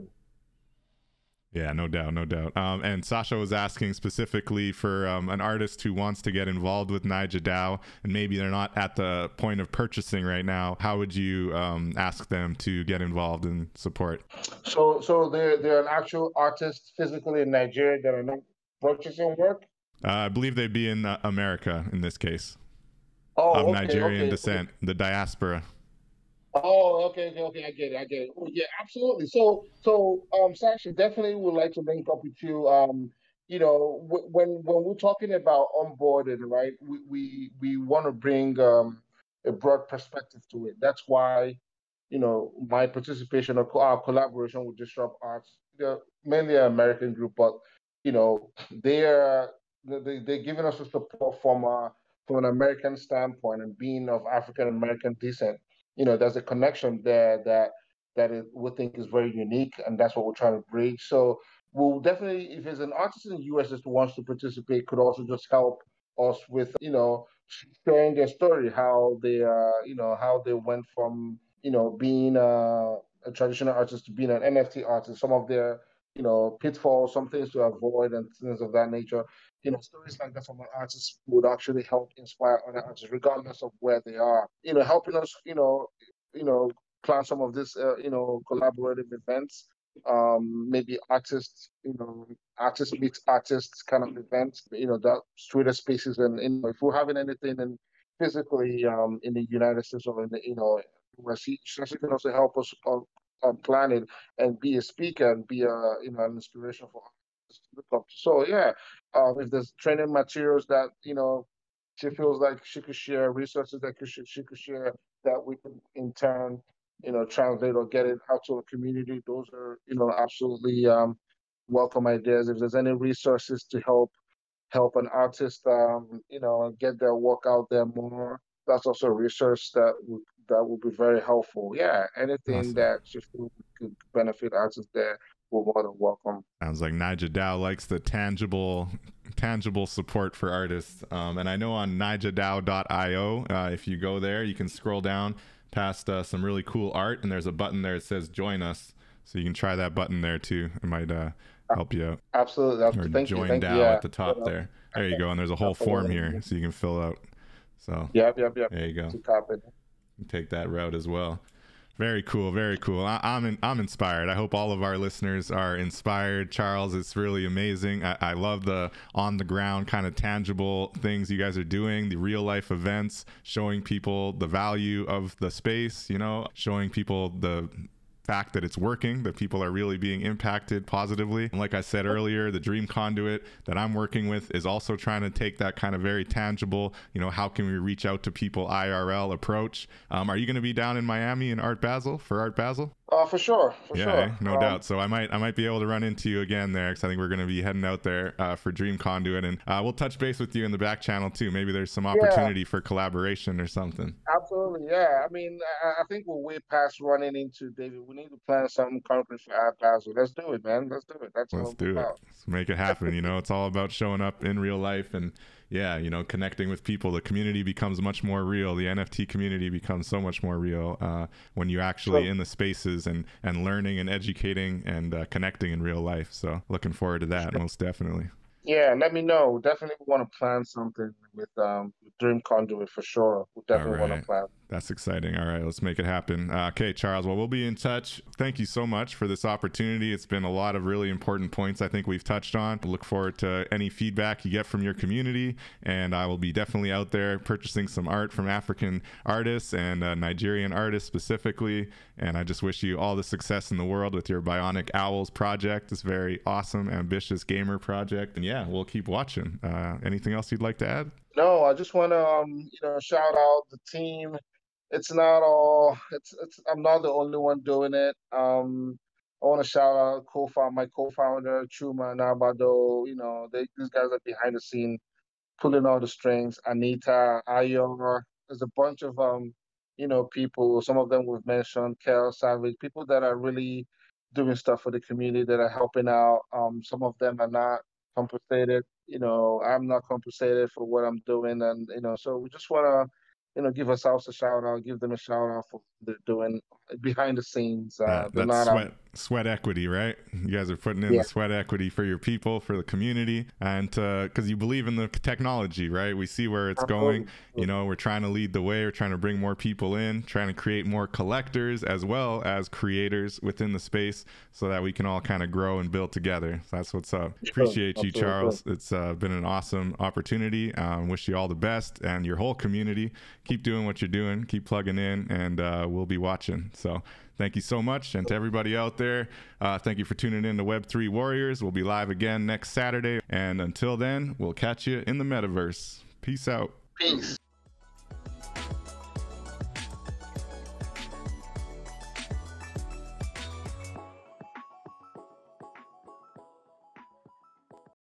Yeah, no doubt, no doubt. And Sasha was asking specifically for an artist who wants to get involved with NaijaDAO, and maybe they're not at the point of purchasing right now. How would you ask them to get involved and support? So they're an actual artist physically in Nigeria that are not purchasing work. I believe they'd be in America in this case, of Oh, okay, Nigerian okay. descent, the diaspora. Oh, okay. I get it. Oh, yeah, absolutely. Sasha, definitely would like to link up with you. When we're talking about onboarding, right? We want to bring a broad perspective to it. That's why, my participation, or our collaboration with Disrupt Arts, mainly an American group, but you know, they're they're giving us a support from an American standpoint, and being of African American descent. There's a connection there that that we think is very unique, and that's what we're trying to bridge. So we'll definitely, if there's an artist in the US that wants to participate, could also just help us with, sharing their story, how they, how they went from, being a traditional artist to being an NFT artist, some of their, pitfalls, some things to avoid, and things of that nature. Stories like that from an artist would actually help inspire other artists, regardless of where they are. Helping us, plan some of this, collaborative events. Maybe artists, artists meet artists kind of events. That Twitter Spaces, and if we're having anything in physically in the United States or in the US, she can also help us on planning and be a speaker and be an inspiration for others to look up to. So yeah, if there's training materials that she feels like she could share, resources that she could share that we can in turn translate or get it out to a community, those are absolutely welcome ideas. If there's any resources to help an artist get their work out there more, that's also a resource that would be very helpful. Yeah, anything Awesome. that you feel could benefit artists there, we're more than welcome. Sounds like NaijaDAO likes the tangible support for artists. And I know on NaijaDAO.io, if you go there, you can scroll down past some really cool art, and there's a button there that says join us, so you can try that button there too. It might help you out. Absolutely. Or Thank join you. DAO at the top there you go, and there's a whole form here so you can fill out. So yep there you go, take that route as well. Very cool, very cool. I'm inspired. I hope all of our listeners are inspired. Charles, it's really amazing. I love the on the ground kind of tangible things you guys are doing, the real life events, showing people the value of the space, showing people the fact that it's working, that people are really being impacted positively. And like I said earlier, the Dream Conduit that I'm working with is also trying to take that kind of very tangible, how can we reach out to people IRL approach. Are you going to be down in Miami in Art Basel for Art Basel? For sure. No doubt. So I might be able to run into you again there, because I think we're going to be heading out there for Dream Conduit, and we'll touch base with you in the back channel too. Maybe there's some opportunity for collaboration or something. Absolutely, yeah. I mean, I think we're way past running into David. We need to plan something concrete for Art Basel. Let's do it, man. Let's do it. Let's do it. Let's make it happen. It's all about showing up in real life and connecting with people. The community becomes much more real. The NFT community becomes so much more real when you're actually in the spaces and learning and educating and connecting in real life. So looking forward to that, most definitely. Yeah, let me know. Definitely want to plan something with Dream Conduit for sure. We definitely want to plan. That's exciting. All right, let's make it happen. Okay, Charles, well, we'll be in touch. Thank you so much for this opportunity. It's been a lot of really important points I think we've touched on. Look forward to any feedback you get from your community, and I will be definitely out there purchasing some art from African artists and Nigerian artists specifically. And I just wish you all the success in the world with your Bionic Owls project, this very awesome, ambitious gamer project. And yeah, we'll keep watching. Anything else you'd like to add? No, I just want to shout out the team. It's not all. I'm not the only one doing it. I want to shout out my co-founder Chuma and Abado. These guys are behind the scene, pulling all the strings. Anita, Ayor. There's a bunch of people. Some of them we've mentioned. Kel, Savage, people that are really doing stuff for the community, that are helping out. Some of them are not compensated. I'm not compensated for what I'm doing, and so we just want to give ourselves a shout out, give them a shout out for what they're doing behind the scenes. That's sweat equity, right? You guys are putting in the sweat equity for your people, for the community, and because you believe in the technology, right? We see where it's going. We're trying to lead the way. We're trying to bring more people in, trying to create more collectors as well as creators within the space, so that we can all kind of grow and build together. So that's what's up. Appreciate you, Charles. It's been an awesome opportunity. Wish you all the best, and your whole community. Keep doing what you're doing. Keep plugging in, and we'll be watching. So thank you so much. And to everybody out there, thank you for tuning in to Web3 Warriors. We'll be live again next Saturday. And until then, we'll catch you in the metaverse. Peace out. Peace.